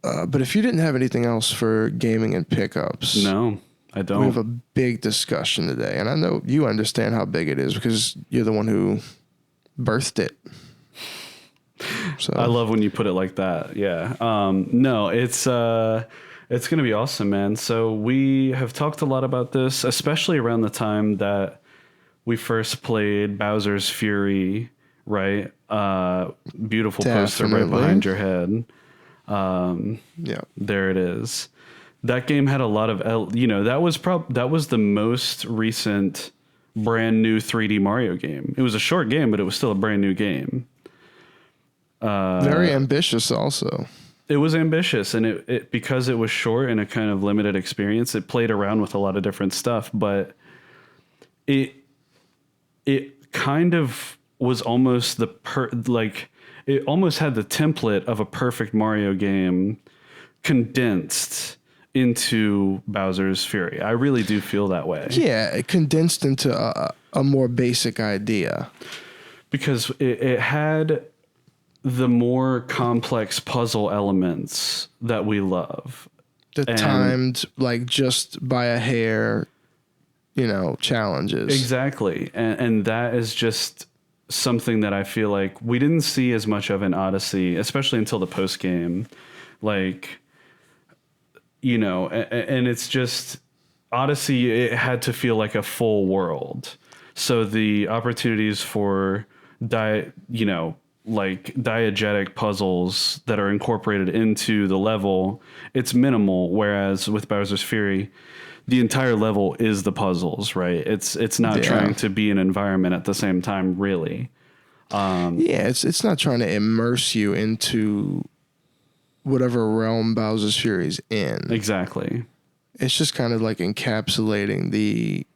But if you didn't have anything else for gaming and pickups, no, I don't. We have a big discussion today, and I know you understand how big it is because you're the one who birthed it. So I love when you put it like that. Yeah. No, it's going to be awesome, man. So we have talked a lot about this, especially around the time that we first played Bowser's Fury, right? Beautiful poster right behind your head. Yeah, there it is. That game had a lot of, that was the most recent brand new 3D Mario game. It was a short game, but it was still a brand new game. Very ambitious also. It was ambitious, and it because it was short and a kind of limited experience, it played around with a lot of different stuff, but it kind of was almost it almost had the template of a perfect Mario game condensed into Bowser's Fury. I really do feel that way. Yeah, it condensed into a more basic idea. Because it had the more complex puzzle elements that we love. Timed, like, just by a hair, challenges. Exactly. And that is just something that I feel like we didn't see as much of in Odyssey, especially until the post game. And it's just Odyssey, it had to feel like a full world. So the opportunities for like diegetic puzzles that are incorporated into the level, it's minimal. Whereas with Bowser's Fury, the entire level is the puzzles, right? It's not trying to be an environment at the same time, really. It's not trying to immerse you into whatever realm Bowser's Fury is in. Exactly. It's just kind of like encapsulating the...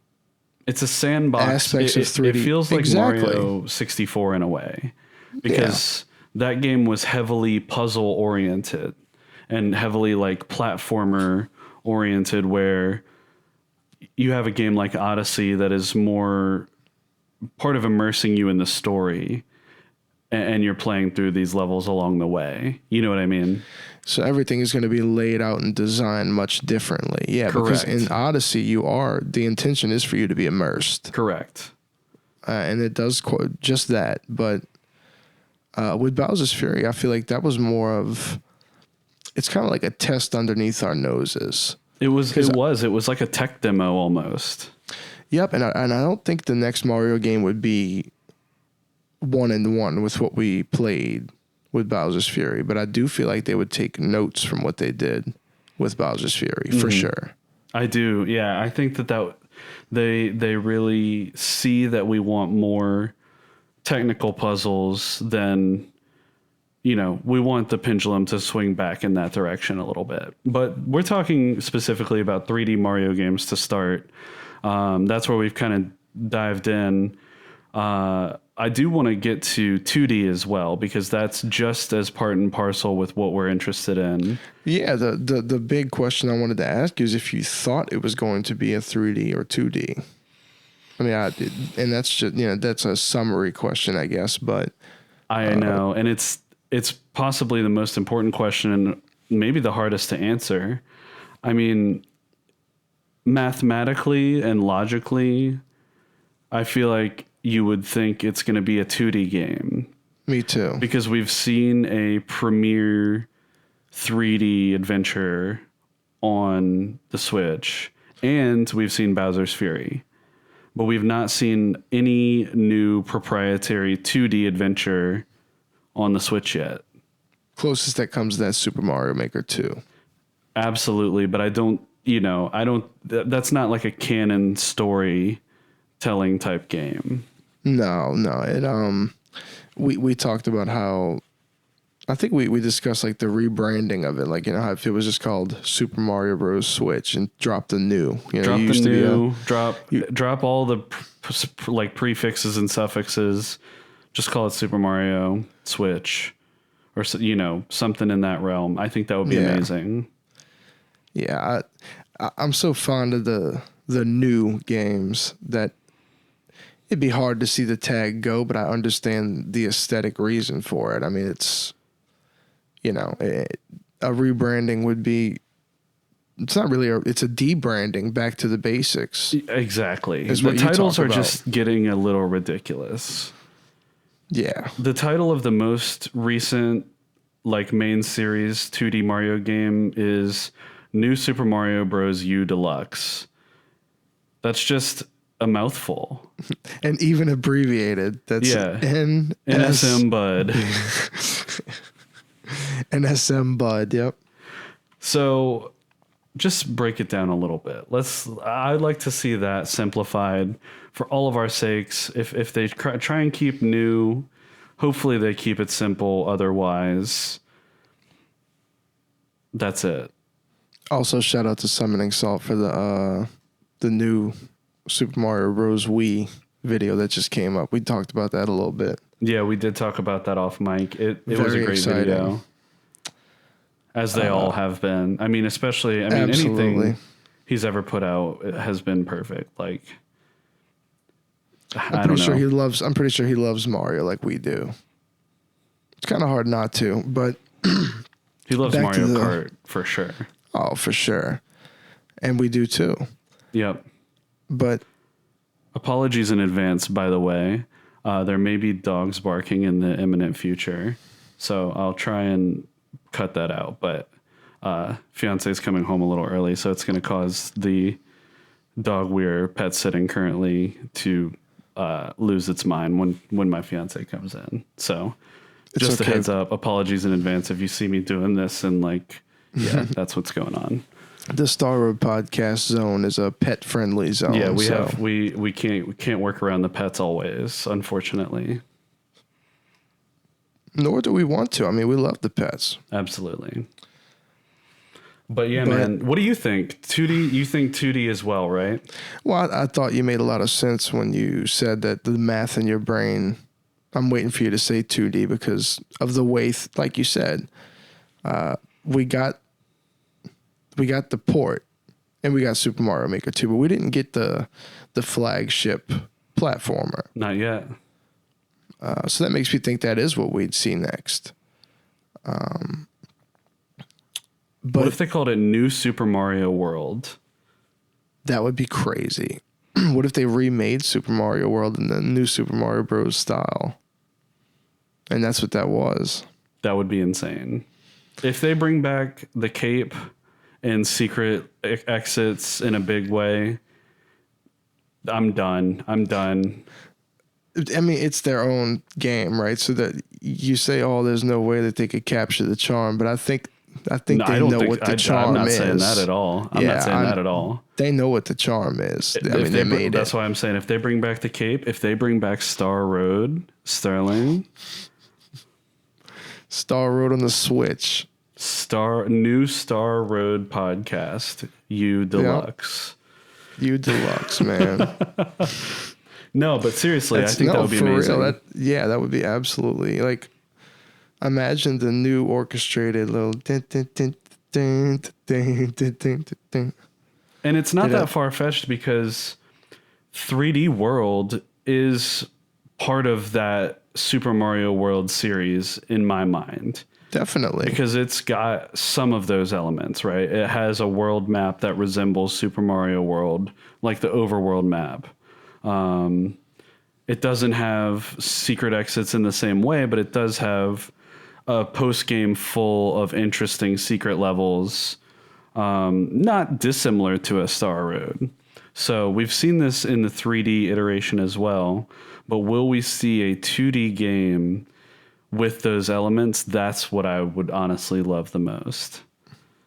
It's a sandbox. Aspects of 3D. It feels like Mario 64 in a way. Because that game was heavily puzzle oriented and heavily like platformer oriented, where you have a game like Odyssey that is more part of immersing you in the story, and you're playing through these levels along the way. You know what I mean? So everything is going to be laid out and designed much differently. Yeah, correct. Because in Odyssey, the intention is for you to be immersed. Correct. And it does just that, but... with Bowser's Fury, I feel like that was more of... It's kind of like a test underneath our noses. It was like a tech demo almost. Yep, and I don't think the next Mario game would be 1-1 with what we played with Bowser's Fury, but I do feel like they would take notes from what they did with Bowser's Fury, for sure. I do, yeah. I think that they really see that we want more technical puzzles, then we want the pendulum to swing back in that direction a little bit. But we're talking specifically about 3D Mario games to start. That's where we've kind of dived in. I do want to get to 2D as well, because that's just as part and parcel with what we're interested in. Yeah, the big question I wanted to ask you is if you thought it was going to be a 3D or 2D. I mean, and that's just, that's a summary question, I guess, but... I know, and it's possibly the most important question and maybe the hardest to answer. I mean, mathematically and logically, I feel like you would think it's going to be a 2D game. Me too. Because we've seen a premier 3D adventure on the Switch, and we've seen Bowser's Fury. But we've not seen any new proprietary 2D adventure on the Switch yet. Closest that comes to that Super Mario Maker 2. Absolutely, but that's not like a canon storytelling type game. No. We talked about how... I think we discussed like the rebranding of it, like how if it was just called Super Mario Bros. Switch and drop the new, drop all the like prefixes and suffixes, just call it Super Mario Switch, or something in that realm. I think that would be amazing. Yeah, I'm so fond of the new games that it'd be hard to see the tag go, but I understand the aesthetic reason for it. I mean, it's. A rebranding would be... It's not really it's a debranding back to the basics. Exactly. The titles are just getting a little ridiculous. Yeah. The title of the most recent main series 2D Mario game is New Super Mario Bros. U Deluxe. That's just a mouthful. And even abbreviated. That's NSM Bud. NSM Bud, yep. So just break it down a little bit. I'd like to see that simplified for all of our sakes. If they try and keep new, hopefully they keep it simple. Otherwise, that's it. Also, shout out to Summoning Salt for the new Super Mario Bros. Wii video that just came up. We talked about that a little bit. Yeah, we did talk about that off mic. It was a great video. As they all have been. I mean, especially, anything he's ever put out has been perfect. Like, I'm pretty sure he loves Mario like we do. It's kind of hard not to, but he loves Mario Kart for sure. Oh, for sure. And we do too. Yep. But apologies in advance, by the way. There may be dogs barking in the imminent future, so I'll try and cut that out. But fiance is coming home a little early, so it's going to cause the dog we're pet sitting currently to lose its mind when my fiance comes in. So It's Just okay. a heads up. Apologies in advance if you see me doing this and like, yeah, that's what's going on. The Star Road Podcast zone is a pet friendly zone. Yeah, we can't work around the pets always, unfortunately. Nor do we want to. I mean, we love the pets. Absolutely. But yeah, man, what do you think? 2D, you think 2D as well, right? Well, I thought you made a lot of sense when you said that the math in your brain. I'm waiting for you to say 2D because of the way, like you said, we got the port and we got Super Mario Maker 2, but we didn't get the flagship platformer. Not yet. So that makes me think that is what we'd see next. But What if they called it New Super Mario World? That would be crazy. What if they remade Super Mario World in the new Super Mario Bros. Style? And that's what that was. That would be insane. If they bring back the cape and secret exits in a big way, I'm done. I mean, it's their own game, right? So that you say, "Oh, there's no way that they could capture the charm," but I think they know what the charm is. I'm not saying that at all. I'm not saying that at all. They know what the charm is. I mean, they made it. That's why I'm saying if they bring back the cape, if they bring back Star Road, Sterling, Star Road on the Switch, new Star Road podcast, Deluxe. Yep. Deluxe, man. No, but seriously, I think that would be amazing. Real, that would be absolutely like. Imagine the new orchestrated little. And it's not that far-fetched because 3D World is part of that Super Mario World series in my mind. Definitely. Because it's got some of those elements, right? It has a world map that resembles Super Mario World, like the overworld map. It doesn't have secret exits in the same way, but it does have a post-game full of interesting secret levels, not dissimilar to a Star Road. So we've seen this in the 3D iteration as well, but will we see a 2D game with those elements? That's what I would honestly love the most.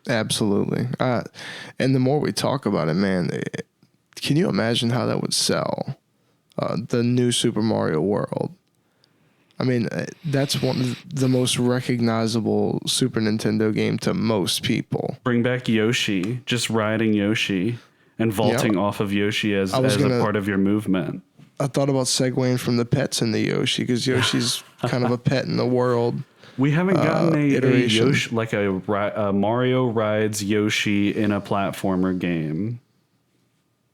Absolutely. And the more we talk about it, man, can you imagine how that would sell? The new Super Mario World. I mean, that's one of the most recognizable Super Nintendo game to most people. Bring back Yoshi, just riding Yoshi and vaulting off of Yoshi as a part of your movement. I thought about segueing from the pets into Yoshi because Yoshi's kind of a pet in the world. We haven't gotten a Yoshi, like a Mario rides Yoshi in a platformer game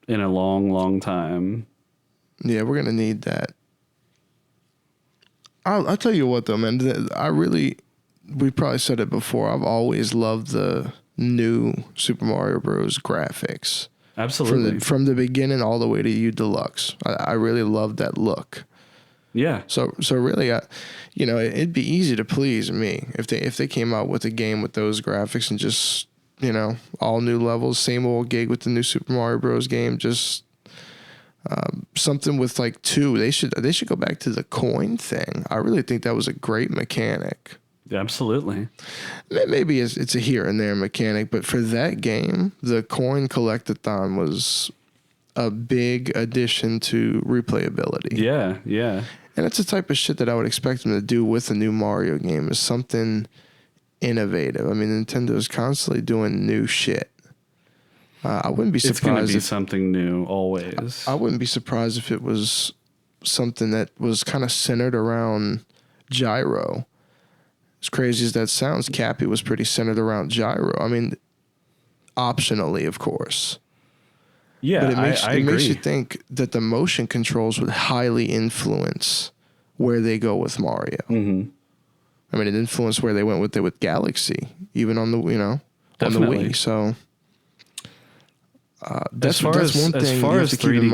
in a long, long time. Yeah, we're going to need that. I'll tell you what, though, man. We probably said it before. I've always loved the new Super Mario Bros. Graphics. Absolutely. From the beginning all the way to Deluxe. I really love that look. Yeah. So really, it'd be easy to please me if they came out with a game with those graphics and just, all new levels, same old gig with the new Super Mario Bros. Game, just something with like 2. They should go back to the coin thing. I really think that was a great mechanic. Absolutely. Maybe it's a here and there mechanic, but for that game, the coin collectathon was a big addition to replayability. Yeah, yeah. And it's the type of shit that I would expect them to do with a new Mario game, is something innovative. I mean, Nintendo's constantly doing new shit. I wouldn't be surprised. It's going to be something new always. I wouldn't be surprised if it was something that was kind of centered around gyro. As crazy as that sounds, Cappy was pretty centered around gyro. I mean, optionally, of course. Yeah, but I agree. It makes you think that the motion controls would highly influence where they go with Mario. Mm-hmm. I mean, it influenced where they went with Galaxy, even on the on the Wii. So that's one thing as far as 3D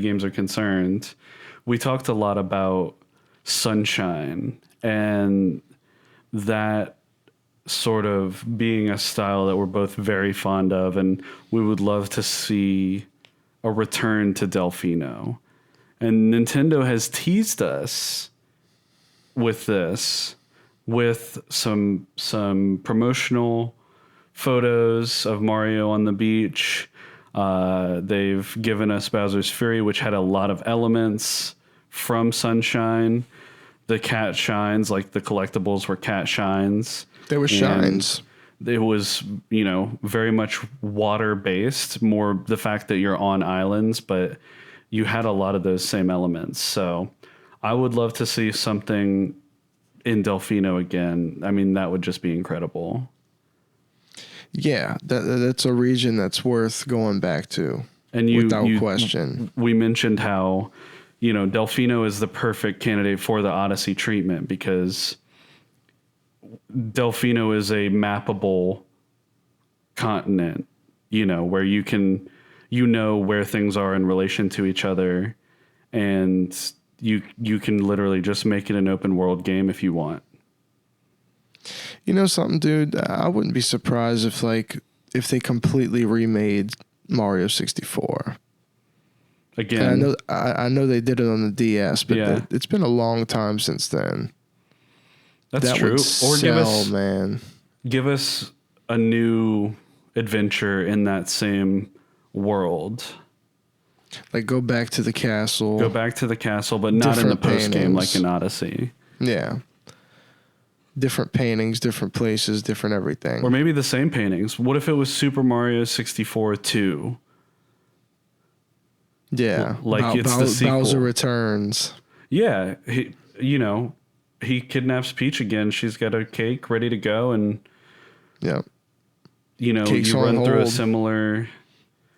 games are concerned, we talked a lot about Sunshine and that sort of being a style that we're both very fond of, and we would love to see a return to Delfino. And Nintendo has teased us with this, with some promotional photos of Mario on the beach. They've given us Bowser's Fury, which had a lot of elements from Sunshine. The cat shines, like the collectibles were cat shines. They were shines. It was, very much water based, more the fact that you're on islands, but you had a lot of those same elements. So I would love to see something in Delfino again. I mean, that would just be incredible. Yeah, that's a region that's worth going back to, and without question. We mentioned how, Delfino is the perfect candidate for the Odyssey treatment because Delfino is a mappable continent, where you can, where things are in relation to each other, and you can literally just make it an open world game if you want. You know something, dude? I wouldn't be surprised if they completely remade Mario 64. Again, and I know they did it on the DS, but yeah. It's been a long time since then. That's that true. Or give us a new adventure in that same world. Like go back to the castle. But not in the post game like in Odyssey. Yeah. Different paintings, different places, different everything. Or maybe the same paintings. What if it was Super Mario 64 2? Yeah. Like it's the sequel. Bowser Returns. Yeah. He kidnaps Peach again. She's got a cake ready to go. And, yeah. you run through a similar...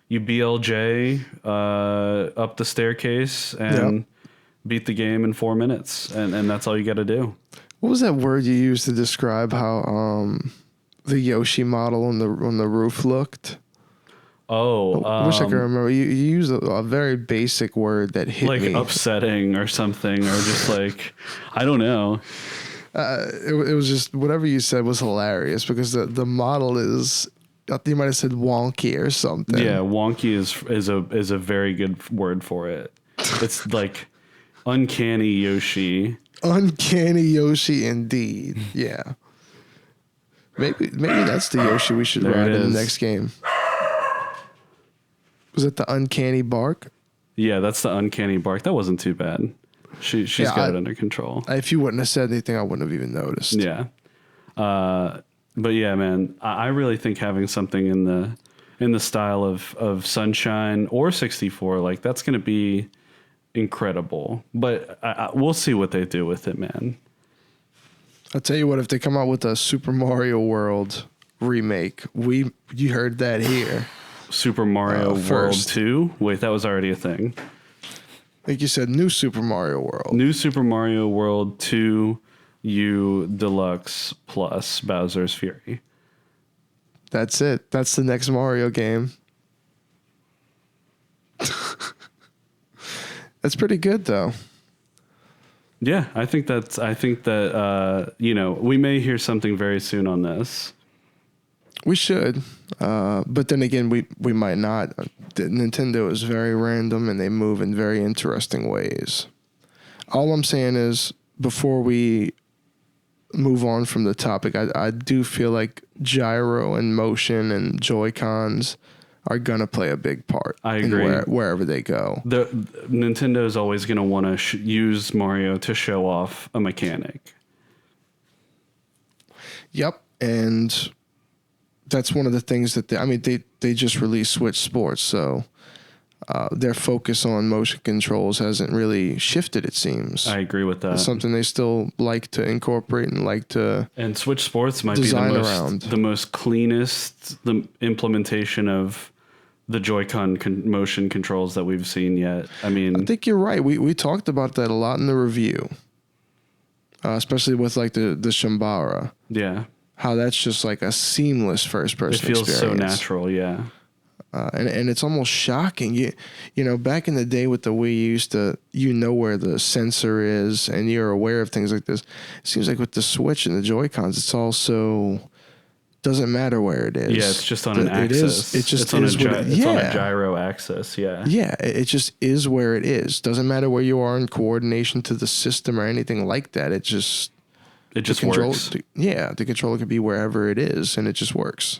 You BLJ up the staircase and beat the game in 4 minutes. And that's all you got to do. What was that word you used to describe how the Yoshi model on the roof looked? Oh, I wish I could remember. You used a very basic word that hit me. Like upsetting or something, or just like, I don't know. It was just whatever you said was hilarious because the model is. I think you might have said wonky or something. Yeah, wonky is a very good word for it. It's like uncanny Yoshi. Uncanny Yoshi, indeed. Yeah. Maybe that's the Yoshi we should ride in the next game. Was it the uncanny bark? Yeah, that's the uncanny bark. That wasn't too bad. She's got it under control. If you wouldn't have said anything, I wouldn't have even noticed. Yeah. But yeah, man, I really think having something in the style of Sunshine or 64, like that's going to be incredible. But we'll see what they do with it, man. I'll tell you what, if they come out with a Super Mario World remake, you heard that here. Super Mario World 2? Wait, that was already a thing. Like you said, new Super Mario World. New Super Mario World 2 Deluxe plus Bowser's Fury. That's it. That's the next Mario game. That's pretty good, though. Yeah, I think that we may hear something very soon on this. We should, but then again, we might not. Nintendo is very random and they move in very interesting ways. All I'm saying is, before we move on from the topic, I do feel like gyro and motion and Joy-Cons are gonna play a big part. I agree. Wherever they go, Nintendo is always gonna want to use Mario to show off a mechanic. Yep, and that's one of the things that they just released Switch Sports, so their focus on motion controls hasn't really shifted, it seems. I agree with that. It's something they still like to incorporate and like to and Switch Sports might be the most cleanest the implementation of the Joy-Con motion controls that we've seen yet. I mean, I think you're right. We talked about that a lot in the review, especially with like the Shambara. Yeah. How that's just like a seamless first-person experience. It feels so natural, yeah. And it's almost shocking. You know, back in the day with the Wii, you used to, where the sensor is and you're aware of things like this. It seems like with the Switch and the Joy-Cons, it's all so Doesn't matter where it is. Yeah, it's just on an axis. It's on a gyro axis. Yeah. Yeah, it just is where it is. Doesn't matter where you are in coordination to the system or anything like that. It just works. The controller could be wherever it is, and it just works.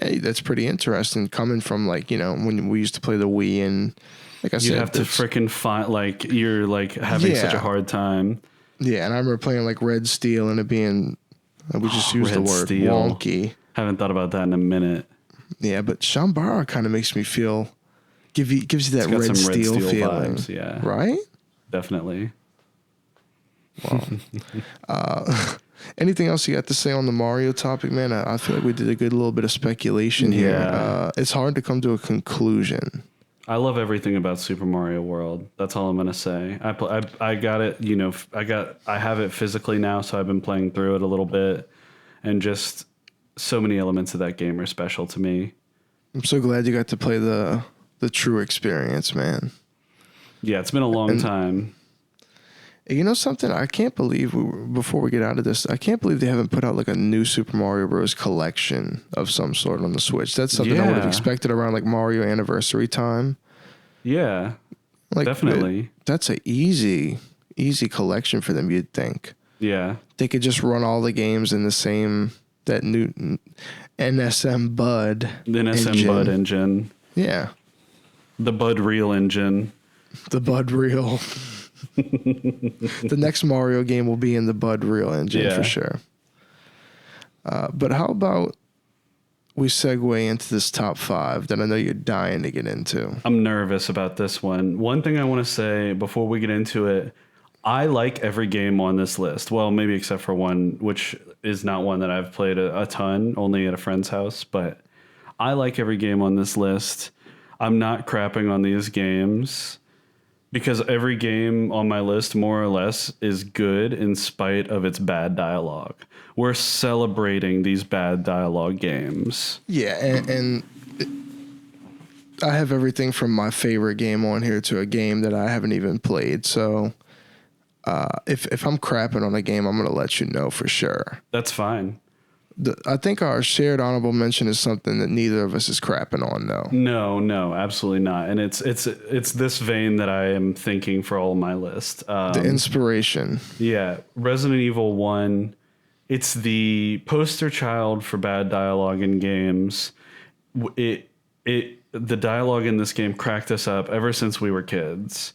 Hey, that's pretty interesting. Coming from when we used to play the Wii, and like I said, you have to freaking find you're having such a hard time. Yeah, and I remember playing Red Steel and it being. We just used the word Steel. Wonky. Haven't thought about that in a minute. Yeah, but Shambara kind of makes me feel, gives you that Red Steel feeling. Vibes, yeah. Right? Definitely. Wow. Anything else you got to say on the Mario topic, man? I feel like we did a good little bit of speculation here. It's hard to come to a conclusion. I love everything about Super Mario World. That's all I'm gonna say. I got it. I have it physically now, so I've been playing through it a little bit, and just so many elements of that game are special to me. I'm so glad you got to play the true experience, man. Yeah, it's been a long time. You know something? I can't believe before we get out of this, I can't believe they haven't put out a new Super Mario Bros. Collection of some sort on the Switch. That's something I would have expected around Mario Anniversary time. Yeah, definitely. That's a easy collection for them, you'd think. Yeah. They could just run all the games in that new NSM Bud. The NSM Bud engine. Yeah. The Bud Reel engine. The Bud Reel. The next Mario game will be in the Bud Reel engine for sure. But how about we segue into this top 5 that I know you're dying to get into? I'm nervous about this one. One thing I want to say before we get into it, I like every game on this list. Well, maybe except for one, which is not one that I've played a ton, only at a friend's house. But I like every game on this list. I'm not crapping on these games, because every game on my list, more or less, is good in spite of its bad dialogue. We're celebrating these bad dialogue games. Yeah, and I have everything from my favorite game on here to a game that I haven't even played. So if I'm crapping on a game, I'm going to let you know for sure. That's fine. I think our shared honorable mention is something that neither of us is crapping on, though. No, absolutely not. And it's this vein that I am thinking for all my list. The inspiration. Yeah, Resident Evil 1. It's the poster child for bad dialogue in games. The dialogue in this game cracked us up ever since we were kids.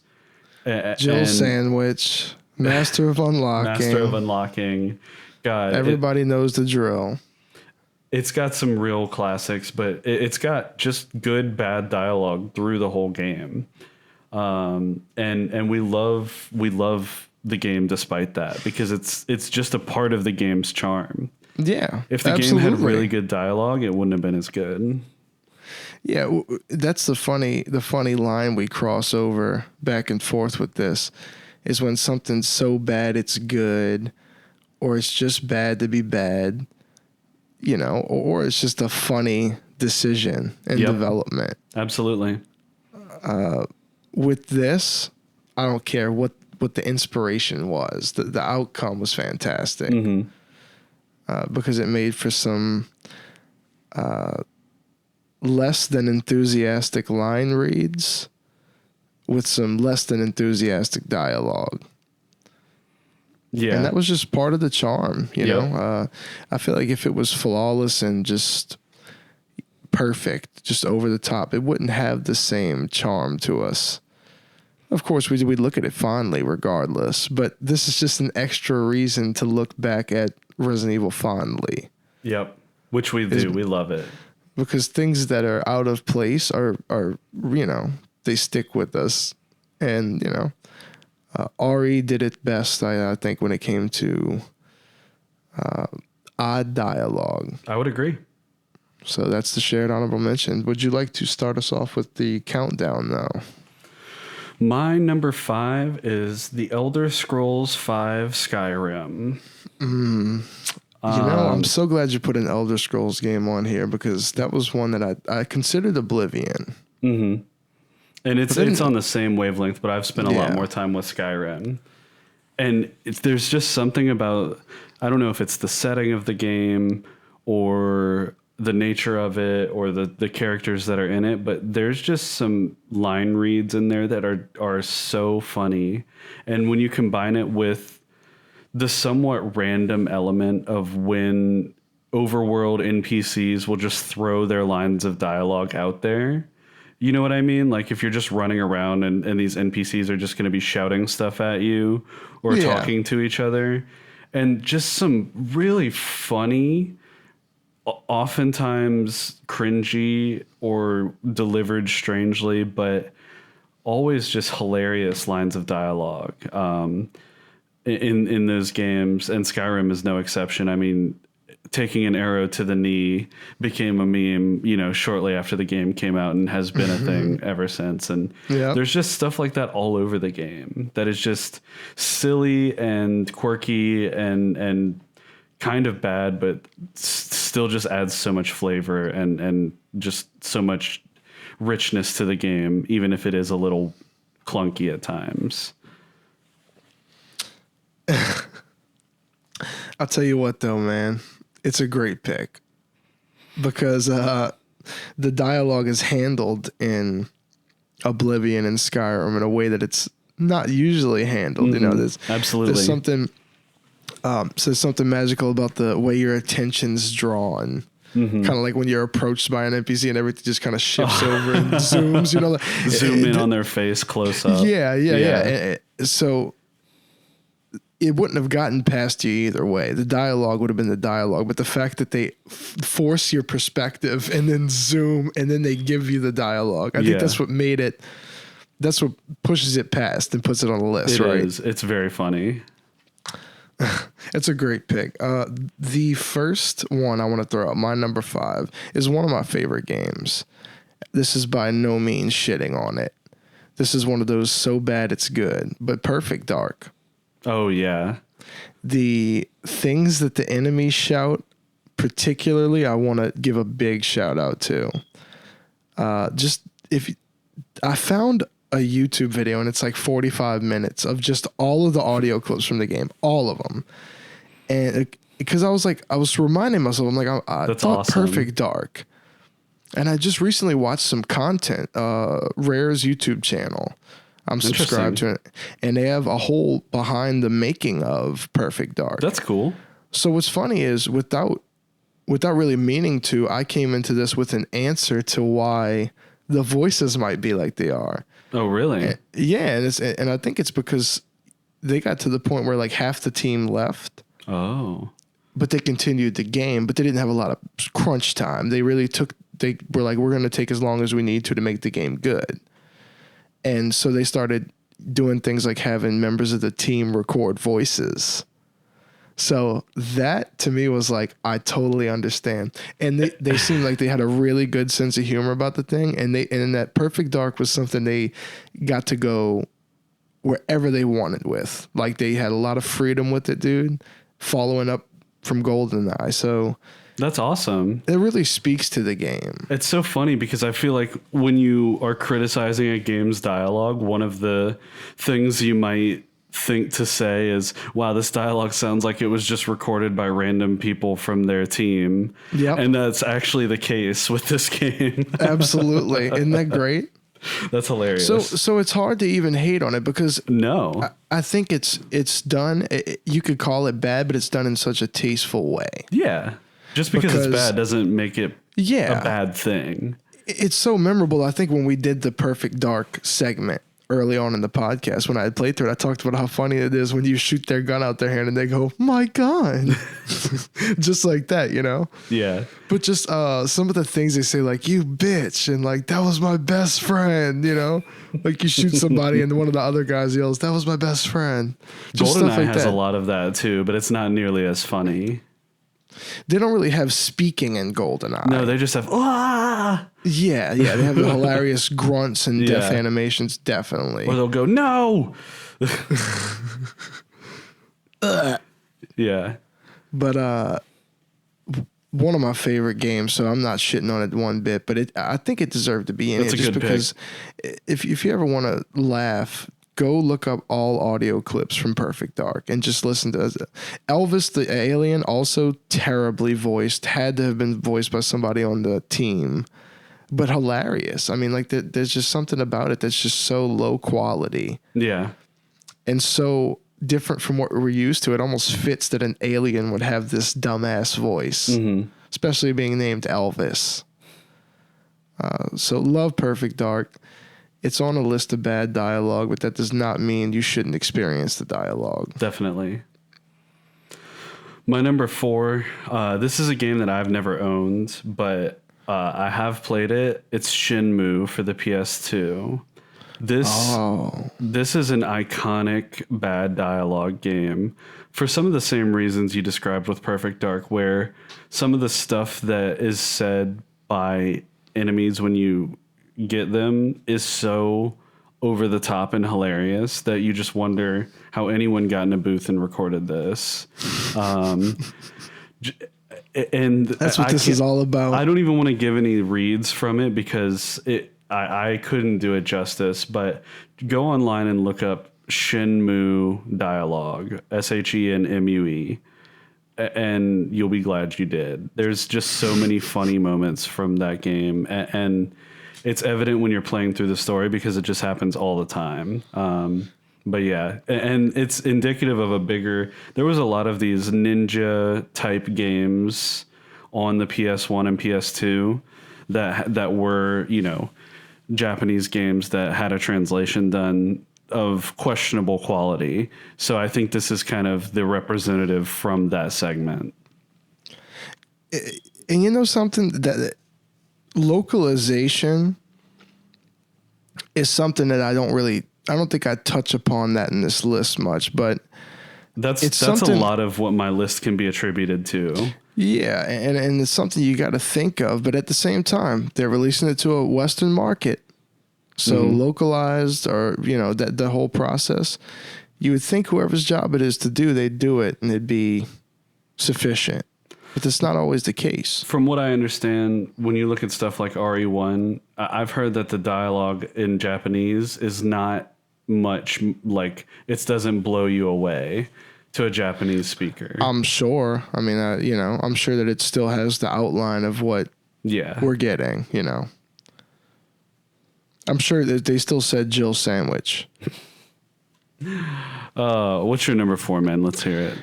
Jill Sandwich, Master of Unlocking. God, everybody knows the drill. It's got some real classics, but it's got just good, bad dialogue through the whole game. And we love the game despite that, because it's just a part of the game's charm. Yeah. If the game had really good dialogue, it wouldn't have been as good. Yeah, that's the funny line we cross over back and forth with this, is when something's so bad it's good, or it's just bad to be bad, or it's just a funny decision and development. Absolutely. With this, I don't care what the inspiration was. The outcome was fantastic. Mm-hmm. Because it made for some less than enthusiastic line reads with some less than enthusiastic dialogue. Yeah. And that was just part of the charm, you know? I feel like if it was flawless and just perfect, just over the top, it wouldn't have the same charm to us. Of course, we'd look at it fondly regardless, but this is just an extra reason to look back at Resident Evil fondly. Yep, which we do. We love it. Because things that are out of place are they stick with us. And, Ari did it best, I think, when it came to odd dialogue. I would agree. So that's the shared honorable mention. Would you like to start us off with the countdown, though? My number 5 is The Elder Scrolls V Skyrim. I'm so glad you put an Elder Scrolls game on here, because that was one that I considered Oblivion. Mm-hmm. And it's on the same wavelength, but I've spent a lot more time with Skyrim. And there's just something about, I don't know if it's the setting of the game or the nature of it or the characters that are in it, but there's just some line reads in there that are so funny. And when you combine it with the somewhat random element of when overworld NPCs will just throw their lines of dialogue out there. You know what I mean? Like if you're just running around and these NPCs are just going to be shouting stuff at you or talking to each other, and just some really funny, oftentimes cringy or delivered strangely, but always just hilarious lines of dialogue in those games. And Skyrim is no exception. I mean, taking an arrow to the knee became a meme, you know, shortly after the game came out and has been a thing ever since. And there's just stuff like that all over the game that is just silly and quirky and kind of bad, but still just adds so much flavor and just so much richness to the game, even if it is a little clunky at times. I'll tell you what though, man. It's a great pick because the dialogue is handled in Oblivion and Skyrim in a way that it's not usually handled. You know, there's something magical about the way your attention's drawn. Kind of like when you're approached by an NPC and everything just kind of shifts over and zooms. You know, like, zoom in on their face close up. Yeah. So it wouldn't have gotten past you either way. The dialogue would have been the dialogue, but the fact that they force your perspective and then zoom and then they give you the dialogue, I think that's what made it. That's what pushes it past and puts it on the list, right? It is. It's very funny. It's a great pick. The first one I want to throw out, my number 5, is one of my favorite games. This is by no means shitting on it. This is one of those so bad it's good, but Perfect Dark. Oh, yeah. The things that the enemies shout, particularly, I want to give a big shout out to. I found a YouTube video and it's like 45 minutes of just all of the audio clips from the game, all of them. And because I was reminding myself, I'm like, I That's thought awesome. Perfect Dark. And I just recently watched some content, Rare's YouTube channel. I'm subscribed to it. And they have a whole behind the making of Perfect Dark. That's cool. So what's funny is without really meaning to, I came into this with an answer to why the voices might be like they are. Oh, really? And I think it's because they got to the point where like half the team left. Oh. But they continued the game, but they didn't have a lot of crunch time. They were like, we're going to take as long as we need to make the game good. And so they started doing things like having members of the team record voices. So that to me was like, I totally understand. And they seemed like they had a really good sense of humor about the thing. And that Perfect Dark was something they got to go wherever they wanted with. Like they had a lot of freedom with it, dude, following up from GoldenEye. So that's awesome. It really speaks to the game. It's so funny because I feel like when you are criticizing a game's dialogue, one of the things you might think to say is, wow, this dialogue sounds like it was just recorded by random people from their team. Yep. And that's actually the case with this game. Absolutely. Isn't that great? That's hilarious. So it's hard to even hate on it because I think it's done. You could call it bad, but it's done in such a tasteful way. Yeah. Just because it's bad doesn't make it a bad thing. It's so memorable. I think when we did the Perfect Dark segment early on in the podcast, when I had played through it, I talked about how funny it is when you shoot their gun out their hand and they go, my gun. Just like that, you know? Yeah. But just some of the things they say, like, you bitch, and like, that was my best friend, you know? Like you shoot somebody and one of the other guys yells, that was my best friend. Just GoldenEye has a lot of that too, but it's not nearly as funny. They don't really have speaking in GoldenEye. No, they just have Yeah, they have the hilarious grunts and death animations, definitely. Or they'll go, no. Yeah. But one of my favorite games, so I'm not shitting on it one bit, but I think it deserved to be in it just because if you ever want to laugh go look up all audio clips from Perfect Dark and just listen to Elvis the alien, also terribly voiced, had to have been voiced by somebody on the team, but hilarious. I mean, like there's just something about it that's just so low quality. Yeah. And so different from what we're used to. It almost fits that an alien would have this dumbass voice, especially being named Elvis. So love Perfect Dark. It's on a list of bad dialogue, but that does not mean you shouldn't experience the dialogue. Definitely. My number 4, this is a game that I've never owned, but I have played it. It's Shenmue for the PS2. This is an iconic bad dialogue game for some of the same reasons you described with Perfect Dark, where some of the stuff that is said by enemies when you get them is so over the top and hilarious that you just wonder how anyone got in a booth and recorded this. And that's what this is all about. I don't even want to give any reads from it because I couldn't do it justice, but go online and look up Shenmue dialogue, Shenmue, and you'll be glad you did. There's just so many funny moments from that game, and it's evident when you're playing through the story because it just happens all the time. But yeah, and it's indicative of a bigger... There was a lot of these ninja-type games on the PS1 and PS2 that were, you know, Japanese games that had a translation done of questionable quality. So I think this is kind of the representative from that segment. And you know something? That localization is something that I don't think I touch upon that in this list much, but that's a lot of what my list can be attributed to. Yeah, and it's something you got to think of, but at the same time, they're releasing it to a Western market. So localized, or, you know, that the whole process, you would think whoever's job it is to do, they'd do it and it'd be sufficient. But that's not always the case. From what I understand, when you look at stuff like RE1, I've heard that the dialogue in Japanese is not much, like, it doesn't blow you away to a Japanese speaker. I'm sure. I mean, you know, I'm sure that it still has the outline of what we're getting, you know. I'm sure that they still said Jill sandwich. What's your number 4, man? Let's hear it.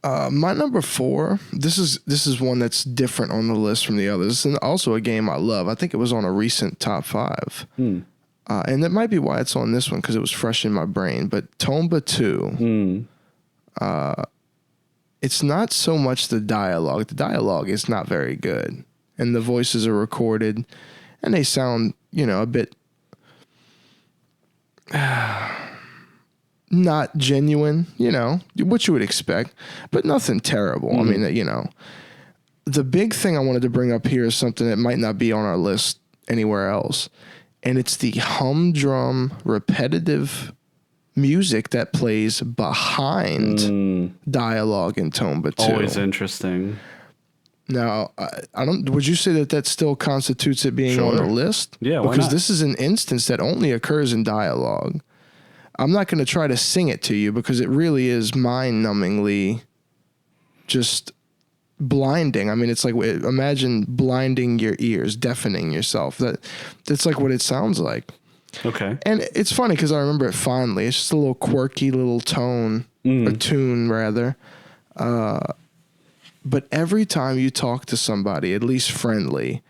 My number 4, this is one that's different on the list from the others, and also a game I love. I think it was on a recent top 5. And that might be why it's on this one, because it was fresh in my brain. But Tomba 2, it's not so much the dialogue. The dialogue is not very good. And the voices are recorded, and they sound, you know, a bit not genuine, you know, what you would expect, but nothing terrible. I mean, you know, the big thing I wanted to bring up here is something that might not be on our list anywhere else. And it's the humdrum, repetitive music that plays behind dialogue in Tomba 2. Always interesting. Now, I don't. Would you say that still constitutes it being on the list? Yeah, why because not? This is an instance that only occurs in dialogue. I'm not going to try to sing it to you because it really is mind-numbingly just blinding. I mean, it's like, imagine blinding your ears, deafening yourself. That's like what it sounds like. Okay. And it's funny because I remember it fondly. It's just a little quirky little tone, or tune rather. But every time you talk to somebody, at least friendly,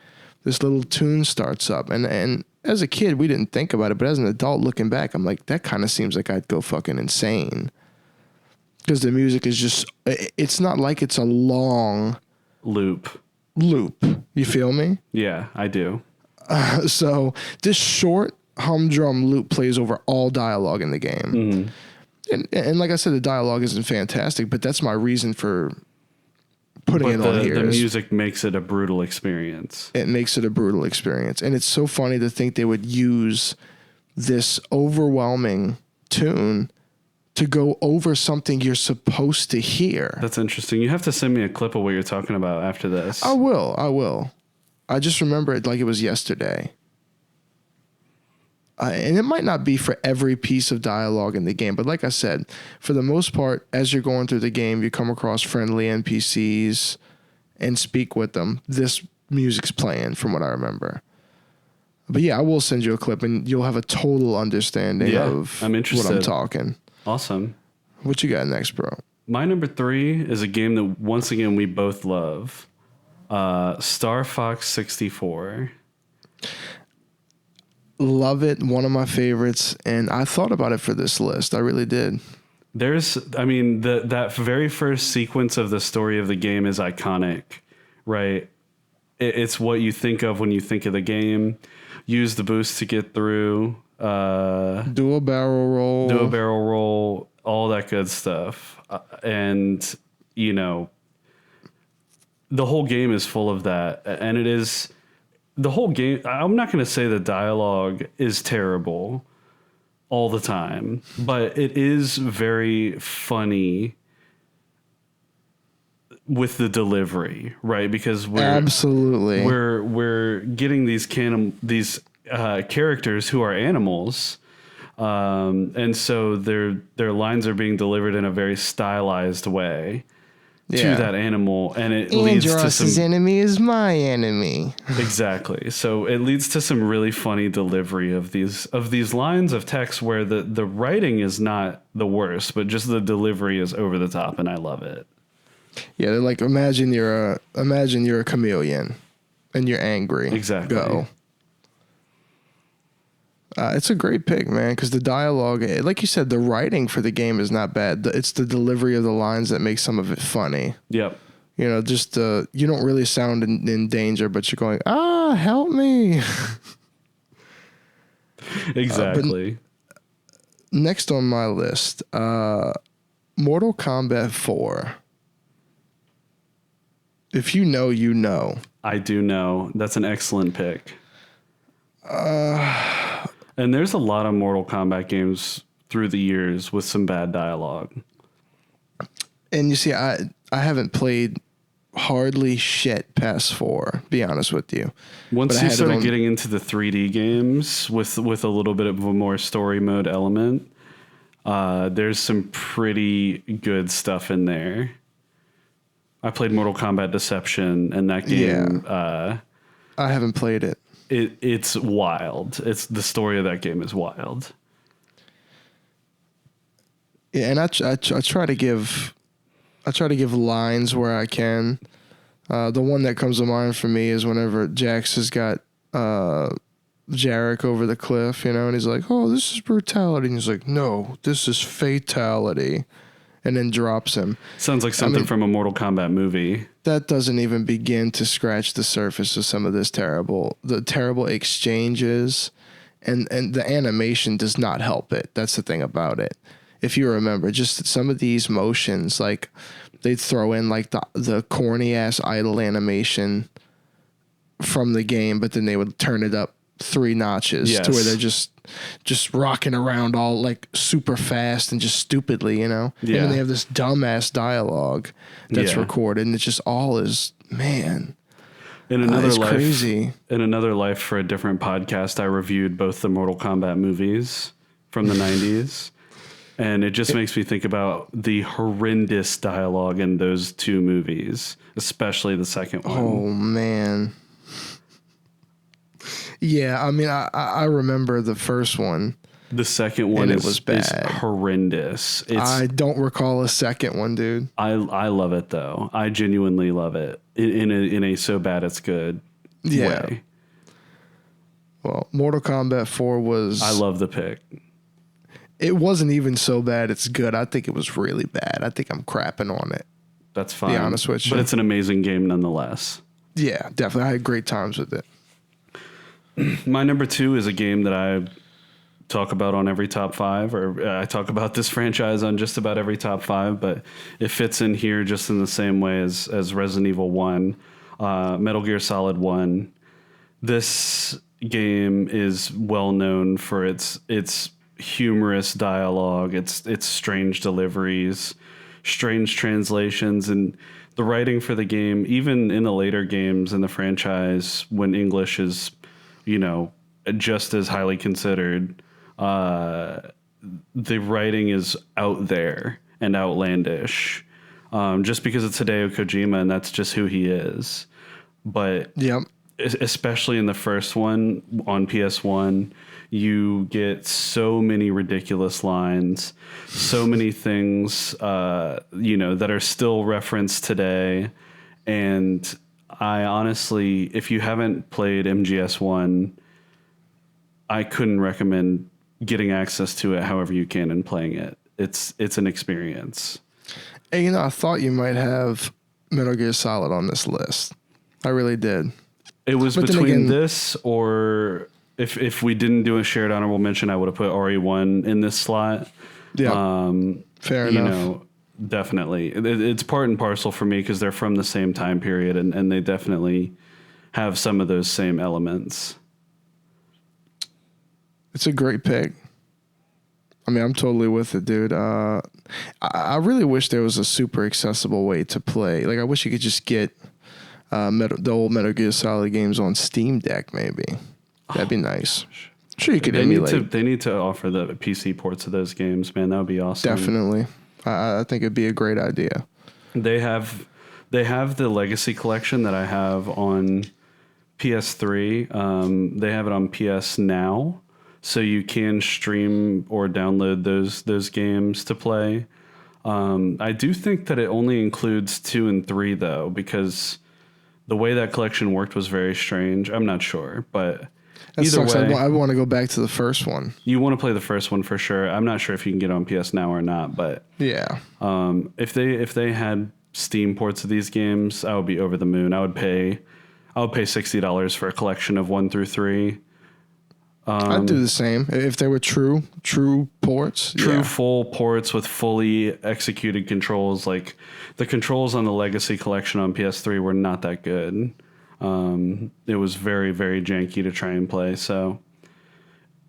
this little tune starts up. And as a kid, we didn't think about it. But as an adult looking back, I'm like, that kind of seems like I'd go fucking insane. Because the music is just, it's not like it's a long loop. You feel me? Yeah, I do. So this short humdrum loop plays over all dialogue in the game. And like I said, the dialogue isn't fantastic, but that's my reason for putting it on here. The music makes it a brutal experience. It makes it a brutal experience. And it's so funny to think they would use this overwhelming tune to go over something you're supposed to hear. That's interesting. You have to send me a clip of what you're talking about after this. I will. I just remember it like it was yesterday. and it might not be for every piece of dialogue in the game, but like I said, for the most part, as you're going through the game, you come across friendly NPCs and speak with them. This music's playing from what I remember. But yeah, I will send you a clip and you'll have a total understanding of I'm interested. what I'm talking. Awesome. What you got next, bro? My number 3 is a game that, once again, we both love. Star Fox 64. Love it. One of my favorites. And I thought about it for this list. I really did. That very first sequence of the story of the game is iconic, right? It's what you think of when you think of the game. Use the boost to get through. Do a barrel roll. All that good stuff. And, you know, the whole game is full of that. And it is the whole game. I'm not going to say the dialogue is terrible all the time, but it is very funny with the delivery, right? Because we're getting these characters who are animals, and so their lines are being delivered in a very stylized way to that animal, and it leads to some enemy is my enemy. Exactly. So it leads to some really funny delivery of these lines of text where the writing is not the worst, but just the delivery is over the top, and I love it. Yeah, they're like, imagine you're a chameleon and you're angry. Exactly. Go. It's a great pick, man, because the dialogue, like you said, the writing for the game is not bad. It's the delivery of the lines that makes some of it funny. Yep. You know, just you don't really sound in danger, but you're going, help me. Exactly. Next on my list, Mortal Kombat 4. If you know, you know. I do know. That's an excellent pick. And there's a lot of Mortal Kombat games through the years with some bad dialogue. And you see, I haven't played hardly shit past 4, be honest with you. Once you started getting into the 3D games with a little bit of a more story mode element, there's some pretty good stuff in there. I played Mortal Kombat Deception, and that game... I haven't played it. It's wild. It's the story of that game is wild. Yeah, and I try to give lines where I can. The one that comes to mind for me is whenever Jax has got Jarek over the cliff, you know, and he's like, "Oh, this is brutality," and he's like, "No, this is fatality," and then drops him. Sounds like something from a Mortal Kombat movie. That doesn't even begin to scratch the surface of some of this terrible exchanges, and the animation does not help it. That's the thing about it. If you remember, just some of these motions, like they'd throw in like the corny ass idle animation from the game, but then they would turn it up 3 notches to where they're just rocking around all like super fast and just stupidly, you know? Yeah. And then they have this dumbass dialogue that's recorded, and it's just all is, man. In another life, crazy. In another life for a different podcast, I reviewed both the Mortal Kombat movies from the 90s. And it just makes me think about the horrendous dialogue in those 2 movies, especially the second one. Oh, man. Yeah, I mean, I remember the first one. The second one was bad. Is horrendous. I don't recall a second one, dude. I love it, though. I genuinely love it in a so bad it's good way. Well, Mortal Kombat 4 was... I love the pick. It wasn't even so bad it's good. I think it was really bad. I think I'm crapping on it. That's fine. To be honest with you. But it's an amazing game nonetheless. Yeah, definitely. I had great times with it. My number 2 is a game that I talk about on every top 5, or I talk about this franchise on just about every top 5, but it fits in here just in the same way as Resident Evil 1, Metal Gear Solid 1. This game is well known for its humorous dialogue, its strange deliveries, strange translations, and the writing for the game, even in the later games in the franchise when English is, you know, just as highly considered. The writing is out there and outlandish, just because it's Hideo Kojima and that's just who he is. But yep. Especially in the first one on PS1, you get so many ridiculous lines, so many things, that are still referenced today. And I honestly, if you haven't played MGS1, I couldn't recommend getting access to it however you can and playing it. It's an experience. And, I thought you might have Metal Gear Solid on this list. I really did. It was between this or if we didn't do a shared honorable mention, I would have put RE1 in this slot. Yeah, fair enough. Definitely. It's part and parcel for me because they're from the same time period and they definitely have some of those same elements. It's a great pick. I mean, I'm totally with it, dude. I really wish there was a super accessible way to play. Like, I wish you could just get the old Metal Gear Solid games on Steam Deck, maybe. That'd be nice. Sure, you could emulate. They need to offer the PC ports of those games, man. That would be awesome. Definitely. I think it'd be a great idea. They have the Legacy Collection that I have on PS3. They have it on PS Now, so you can stream or download those games to play. I do think that it only includes 2 and 3 though, because the way that collection worked was very strange. I'm not sure, but either way, I want to go back to the first one. You want to play the first one for sure. I'm not sure if you can get it on PS Now or not, but yeah. If they had Steam ports of these games, I would be over the moon. I would pay $60 for a collection of 1 through 3. I'd do the same if they were true ports. Full ports with fully executed controls. Like the controls on the Legacy Collection on PS3 were not that good. It was very, very janky to try and play. So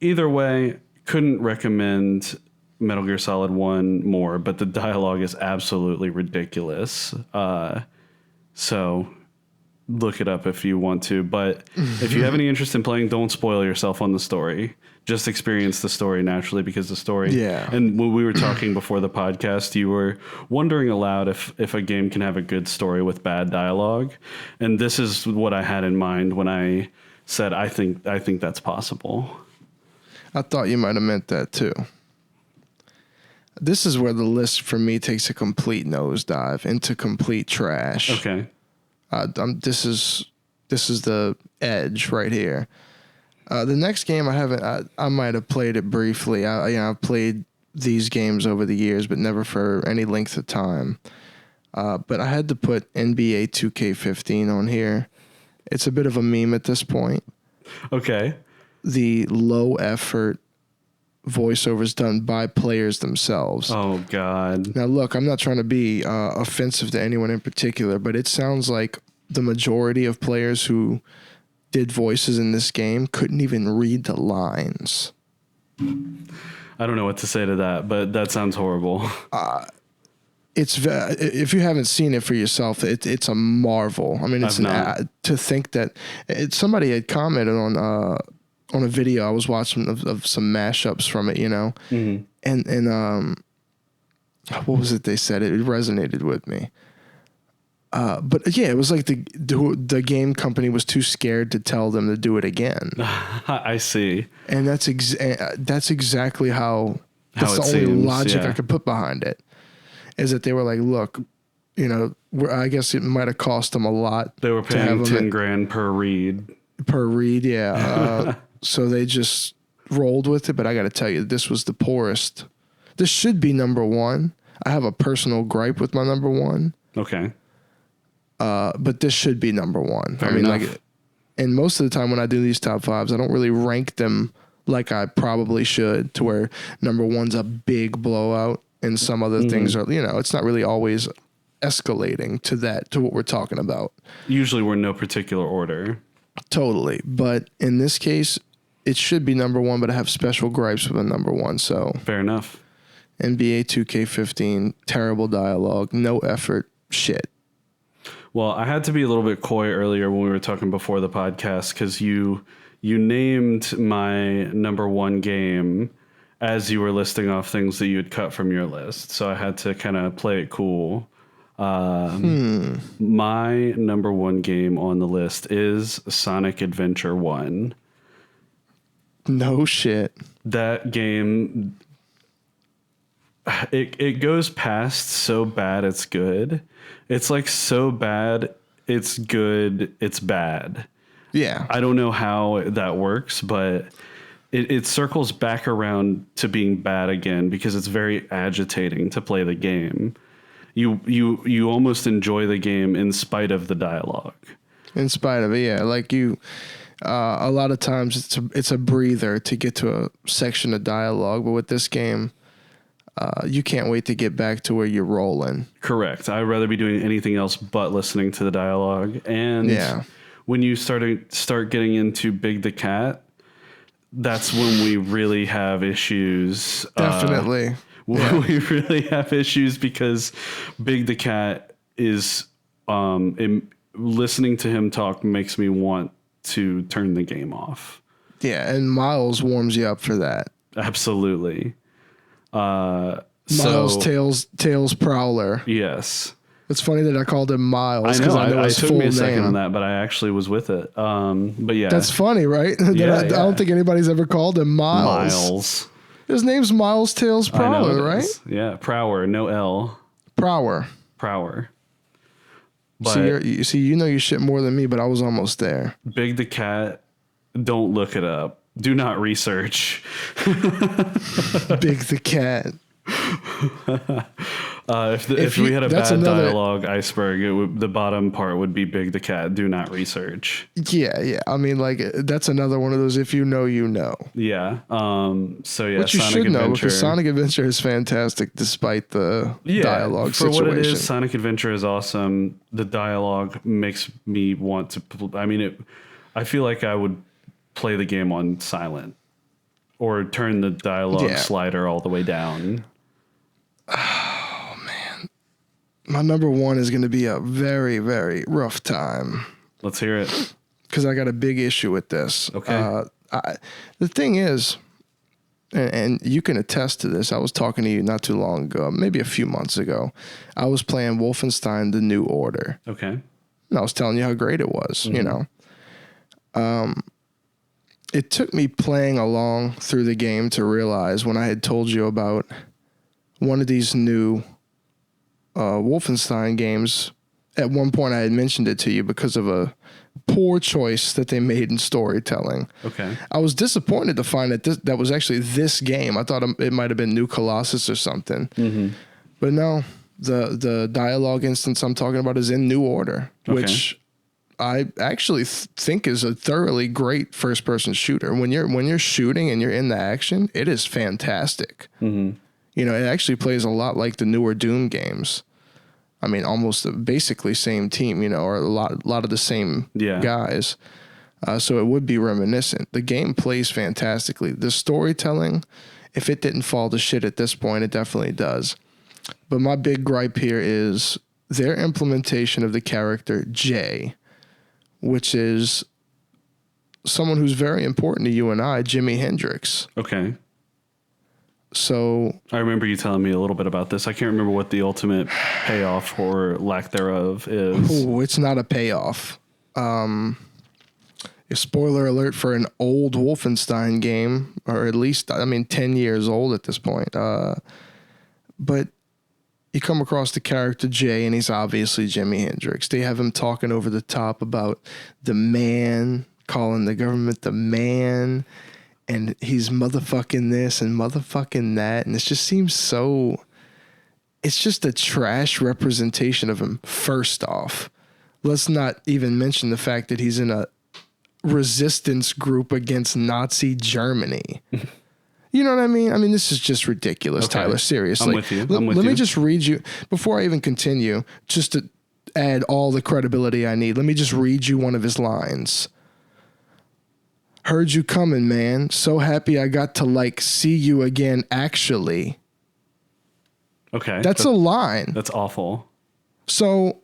either way, couldn't recommend Metal Gear Solid 1 more, but the dialogue is absolutely ridiculous. So look it up if you want to, but if you have any interest in playing, don't spoil yourself on the story. Just experience the story naturally, because the story. Yeah. And when we were talking before the podcast, you were wondering aloud if a game can have a good story with bad dialogue, and this is what I had in mind when I said I think that's possible. I thought you might have meant that too. This is where the list for me takes a complete nosedive into complete trash. Okay. This is the edge right here. The next game I might have played it briefly. I've played these games over the years, but never for any length of time. But I had to put NBA 2K15 on here. It's a bit of a meme at this point. Okay. The low effort voiceovers done by players themselves. Oh, God. Now, look, I'm not trying to be offensive to anyone in particular, but it sounds like the majority of players who did voices in this game couldn't even read the lines. I don't know what to say to that, but that sounds horrible. If you haven't seen it for yourself, it's a marvel. I mean, to think that somebody had commented on a video I was watching of some mashups from it, Mm-hmm. and what was it they said? It resonated with me. But yeah, it was like the game company was too scared to tell them to do it again. I see. And that's exactly how that's the only seems, logic yeah. I could put behind it. Is that they were like, look, I guess it might have cost them a lot. They were paying $10,000 per read. Per read, yeah. So they just rolled with it. But I got to tell you, this was the poorest. This should be number one. I have a personal gripe with my number one. Okay. But this should be number one. Fair enough. And most of the time when I do these top fives, I don't really rank them like I probably should, to where number one's a big blowout and some other things are, it's not really always escalating to what we're talking about. Usually we're in no particular order. Totally. But in this case, it should be number one, but I have special gripes with a number one. So fair enough. NBA 2K15, terrible dialogue, no effort, shit. Well, I had to be a little bit coy earlier when we were talking before the podcast, because you you named my number one game as you were listing off things that you had cut from your list. So I had to kind of play it cool. My number one game on the list is Sonic Adventure 1. No shit. That game, it goes past so bad it's good. It's like so bad it's good, it's bad. Yeah. I don't know how that works, but it circles back around to being bad again because it's very agitating to play the game. You almost enjoy the game in spite of the dialogue. In spite of it, yeah. Like a lot of times it's a breather to get to a section of dialogue, but with this game, you can't wait to get back to where you're rolling. Correct. I'd rather be doing anything else but listening to the dialogue. And when you start getting into Big the Cat, that's when we really have issues. Definitely. We really have issues because Big the Cat is listening to him talk makes me want to turn the game off. Yeah, and Miles warms you up for that. Absolutely. Miles Tails Prowler. Yes. It's funny that I called him Miles. I know. I It took me a second on that, but I actually was with it. But yeah. That's funny, right? I don't think anybody's ever called him Miles. His name's Miles Tails Prowler, right? Yeah, Prower, no L. Prower. But you know your shit more than me, but I was almost there. Big the Cat, don't look it up. Do not research. Big the Cat. If we had a bad dialogue iceberg, the bottom part would be Big the Cat. Do not research. Yeah. I mean, like that's another one of those. If you know, you know. Yeah. So yeah, which you Sonic should Adventure. know because Sonic Adventure is fantastic despite the dialogue for situation. what it is, Sonic Adventure is awesome. The dialogue makes me want to. I feel like I would play the game on silent or turn the dialogue slider all the way down. Oh, man. My number one is going to be a very, very rough time. Let's hear it. Because I got a big issue with this. Okay. The thing is, and you can attest to this, I was talking to you not too long ago, maybe a few months ago. I was playing Wolfenstein The New Order. Okay. And I was telling you how great it was, you know. It took me playing along through the game to realize when I had told you about one of these new Wolfenstein games, at one point I had mentioned it to you because of a poor choice that they made in storytelling. Okay. I was disappointed to find that that was actually this game. I thought it might have been New Colossus or something. Mm-hmm. But no, the dialogue instance I'm talking about is in New Order, which I actually think is a thoroughly great first-person shooter. When you're shooting and you're in the action, it is fantastic. Mm-hmm. You know, it actually plays a lot like the newer Doom games. I mean, almost basically same team, you know, or a lot of the same guys. So it would be reminiscent. The game plays fantastically. The storytelling, if it didn't fall to shit at this point, it definitely does. But my big gripe here is their implementation of the character Jay, which is someone who's very important to you and I, Jimi Hendrix. Okay. So I remember you telling me a little bit about this. I can't remember what the ultimate payoff or lack thereof is. Ooh, it's not a payoff. Spoiler alert for an old Wolfenstein game, or at least, 10 years old at this point. But you come across the character Jay, and he's obviously Jimi Hendrix. They have him talking over the top about the man, calling the government the man, and he's motherfucking this and motherfucking that, and it just seems so... It's just a trash representation of him, first off. Let's not even mention the fact that he's in a resistance group against Nazi Germany. You know what I mean? I mean, this is just ridiculous, okay. Tyler, seriously. I'm with you. Let me just read you, before I even continue, just to add all the credibility I need, let me just read you one of his lines. Heard you coming, man. So happy I got to, see you again, actually. Okay. That's a line. That's awful. So,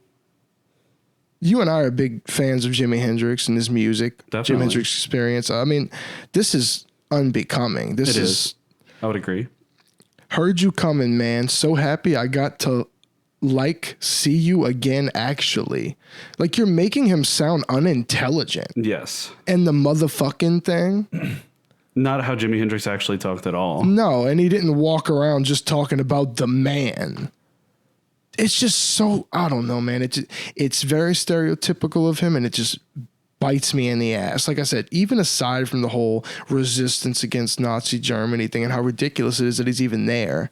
you and I are big fans of Jimi Hendrix and his music. Definitely. Jimi Hendrix Experience. I mean, this is unbecoming. This is. I would agree. Heard you coming, man. So happy I got to see you again, actually. Like, you're making him sound unintelligent. Yes. And the motherfucking thing. Not how Jimi Hendrix actually talked at all. No, and he didn't walk around just talking about the man. It's just so, I don't know, man. It's very stereotypical of him, and it just bites me in the ass. Like I said, even aside from the whole resistance against Nazi Germany thing and how ridiculous it is that he's even there.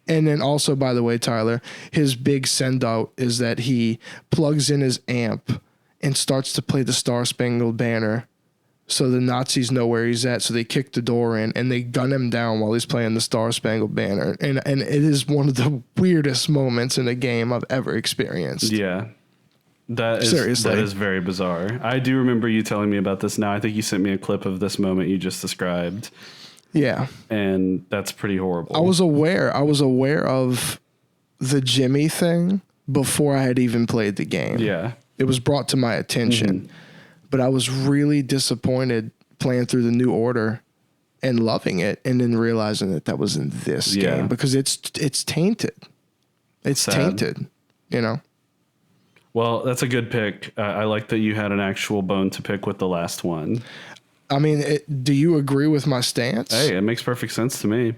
And then also, by the way, Tyler, his big send out is that he plugs in his amp and starts to play the Star Spangled Banner. So the Nazis know where he's at, so they kick the door in and they gun him down while he's playing the Star Spangled Banner. And it is one of the weirdest moments in a game I've ever experienced. Yeah. That Seriously. is very bizarre. I do remember you telling me about this now. I think you sent me a clip of this moment you just described. Yeah. And that's pretty horrible. I was aware of the Jimmy thing before I had even played the game. Yeah. It was brought to my attention. Mm-hmm. But I was really disappointed playing through the New Order and loving it, and then realizing that was in this game because it's tainted. It's sad. Tainted, you know. Well, that's a good pick. I like that you had an actual bone to pick with the last one. I mean, do you agree with my stance? Hey, it makes perfect sense to me.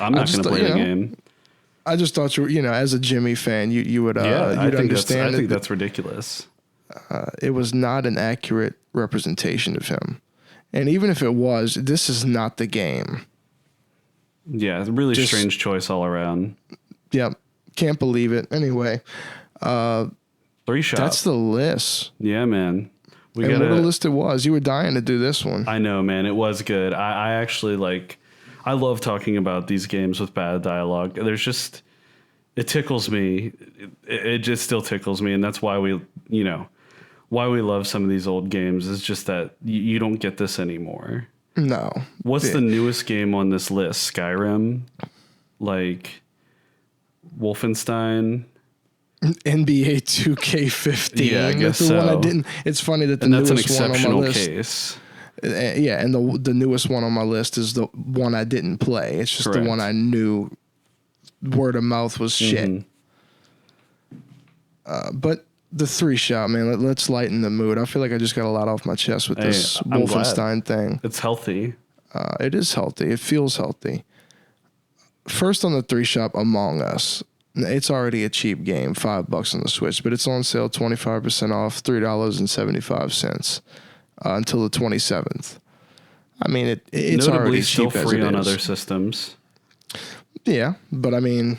I'm not going to play the game. I just thought as a Jimmy fan, you would you'd understand. I think that's ridiculous. It was not an accurate representation of him. And even if it was, this is not the game. Yeah, really strange choice all around. Yep. Can't believe it. Anyway. 3-shot. That's the list. Yeah, man. What a list it was. You were dying to do this one. I know, man. It was good. I actually I love talking about these games with bad dialogue. It tickles me. It just still tickles me. And that's why why we love some of these old games is just that you don't get this anymore. No. What's the newest game on this list? Skyrim? Wolfenstein? NBA 2K15. Yeah, I guess that's the so. one I didn't. It's funny that that's an newest one on my exceptional list. case. Yeah, and the newest one on my list is the one I didn't play. It's just Correct. the one I knew word of mouth was shit. But the 3-shot, man, let's lighten the mood. I feel like I just got a lot off my chest with this Wolfenstein thing. It's healthy. It is healthy. It feels healthy. First on the 3-shot, Among Us. It's already a cheap game, $5 on the Switch, but it's on sale 25% off, $3.75 until the 27th. I mean, it's notably already still cheap free as it on is. other systems. Yeah, but I mean,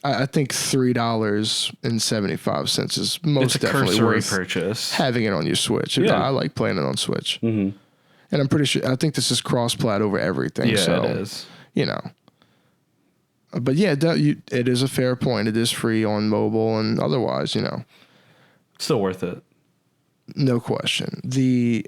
I think $3.75 is most definitely worth purchase. having it on your Switch. Yeah. I like playing it on Switch, Mm-hmm. and I'm pretty sure. I think this is cross-plat over everything. Yeah, so, it is. You know. But yeah, it is a fair point. It is free on mobile and otherwise, Still worth it. No question. The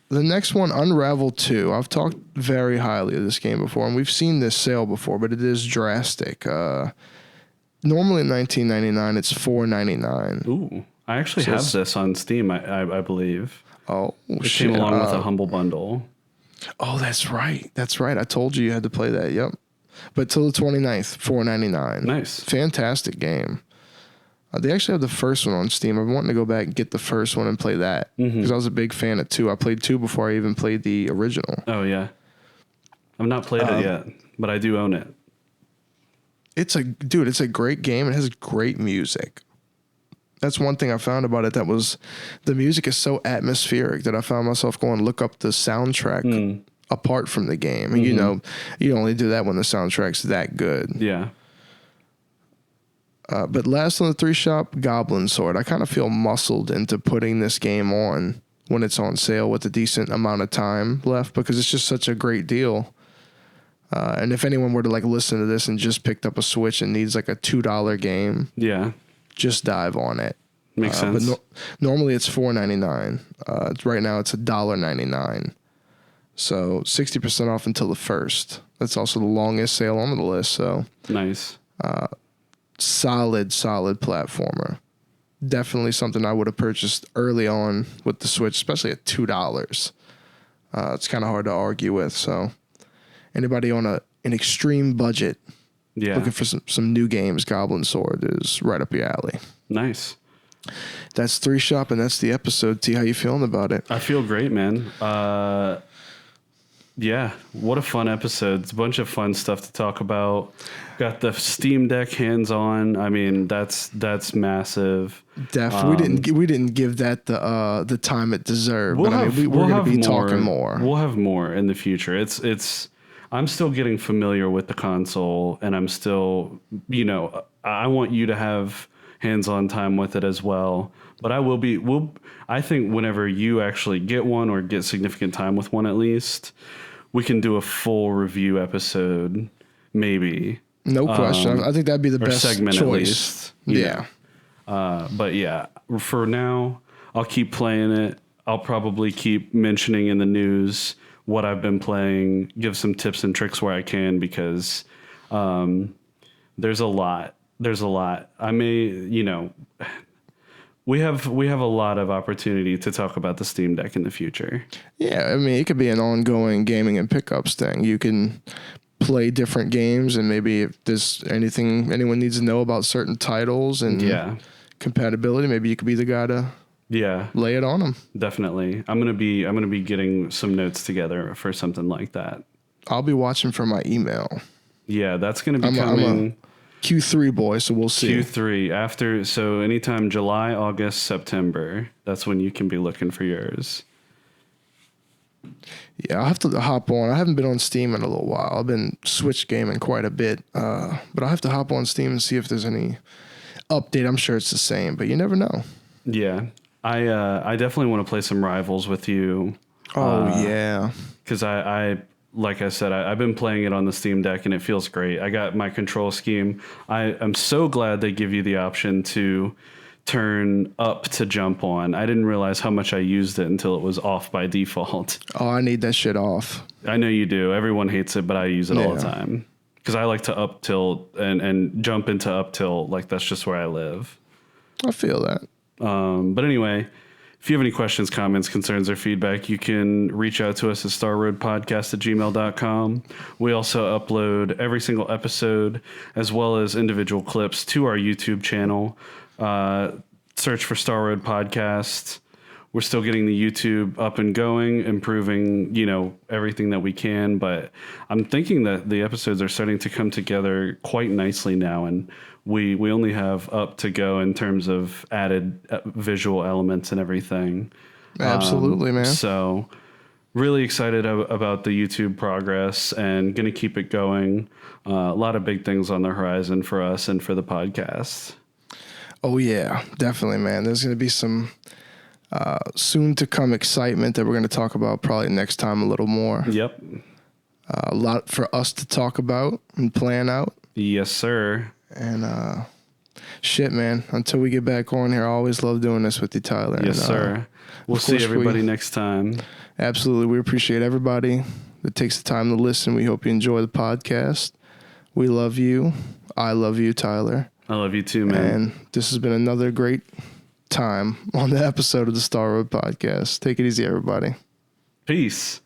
next one, Unravel 2. I've talked very highly of this game before, and we've seen this sale before, but it is drastic. Normally $19.99, it's $4.99. Ooh, I actually have this on Steam, I believe. Oh, it shit. came along with a Humble Bundle. Oh, that's right. That's right. I told you had to play that. Yep. But till the 29th, $4.99. Nice. Fantastic game. They actually have the first one on Steam. I've been wanting to go back and get the first one and play that because I was a big fan of 2. I played 2 before I even played the original. Oh, yeah. I've not played it yet, but I do own it. It's a great game. It has great music. That's one thing I found about it. The music is so atmospheric that I found myself going to look up the soundtrack apart from the game. And you only do that when the soundtrack's that good. Yeah. But last on the 3-shop, Goblin Sword. I kind of feel muscled into putting this game on when it's on sale with a decent amount of time left because it's just such a great deal. And if anyone were to listen to this and just picked up a Switch and needs a $2 game, just dive on it. Makes sense. But normally it's $4.99. Right now it's $1.99. So 60% off until the 1st. That's also the longest sale on the list. So nice. Solid platformer. definitely something I would have purchased early on with the Switch, especially at $2. It's kind of hard to argue with. So anybody on an extreme budget looking for some new games, Goblin Sword is right up your alley. Nice. That's 3 Shop, and that's the episode. T, how you feeling about it? I feel great, man. Yeah, what a fun episode. It's a bunch of fun stuff to talk about. Got the Steam Deck hands-on. I mean, that's massive. Definitely. We didn't give that the time it deserved. We're going to be talking more. We'll have more in the future. It's I'm still getting familiar with the console, and I'm still, I want you to have hands-on time with it as well. But I think whenever you actually get one or get significant time with one at least, we can do a full review episode, maybe. No question. I think that'd be the best segment choice. At least. Yeah. But yeah, for now, I'll keep playing it. I'll probably keep mentioning in the news what I've been playing, give some tips and tricks where I can, because there's a lot. I may, we have a lot of opportunity to talk about the Steam Deck in the future. Yeah, I mean, it could be an ongoing gaming and pickups thing. You can play different games, and maybe if there's anything anyone needs to know about certain titles and compatibility, maybe you could be the guy to lay it on them. Definitely. I'm gonna be getting some notes together for something like that. I'll be watching for my email. Yeah, that's gonna be coming. I'm a Q3 boy, so we'll see. Q3 after, so anytime July, August, September, that's when you can be looking for yours. Yeah, I'll have to hop on. I haven't been on Steam in a little while. I've been Switch gaming quite a bit, but I'll have to hop on Steam and see if there's any update. I'm sure it's the same, but you never know. Yeah, I definitely want to play some Rivals with you. Oh, yeah. Because I like I said, I've been playing it on the Steam Deck, and it feels great. I got my control scheme. I'm so glad they give you the option to turn up to jump on. I didn't realize how much I used it until it was off by default. Oh, I need that shit off. I know you do. Everyone hates it, but I use it all the time. Because I like to up tilt and jump into up tilt. Like, that's just where I live. I feel that. But anyway, if you have any questions, comments, concerns, or feedback, you can reach out to us at starroadpodcast@gmail.com. We also upload every single episode as well as individual clips to our YouTube channel. Search for Star Road Podcast. We're still getting the YouTube up and going, improving, everything that we can. But I'm thinking that the episodes are starting to come together quite nicely now, and we only have up to go in terms of added visual elements and everything. Absolutely, man. So really excited about the YouTube progress and going to keep it going. A lot of big things on the horizon for us and for the podcast. Oh, yeah, definitely, man. There's going to be some soon to come excitement that we're going to talk about probably next time a little more. Yep. A lot for us to talk about and plan out. Yes, sir. And shit, man, until we get back on here, I always love doing this with you, Tyler. Yes, sir. We'll see everybody next time. Absolutely. We appreciate everybody that takes the time to listen. We hope you enjoy the podcast. We love you. I love you, Tyler. I love you too, man. And this has been another great time on the episode of the Star Road Podcast. Take it easy, everybody. Peace.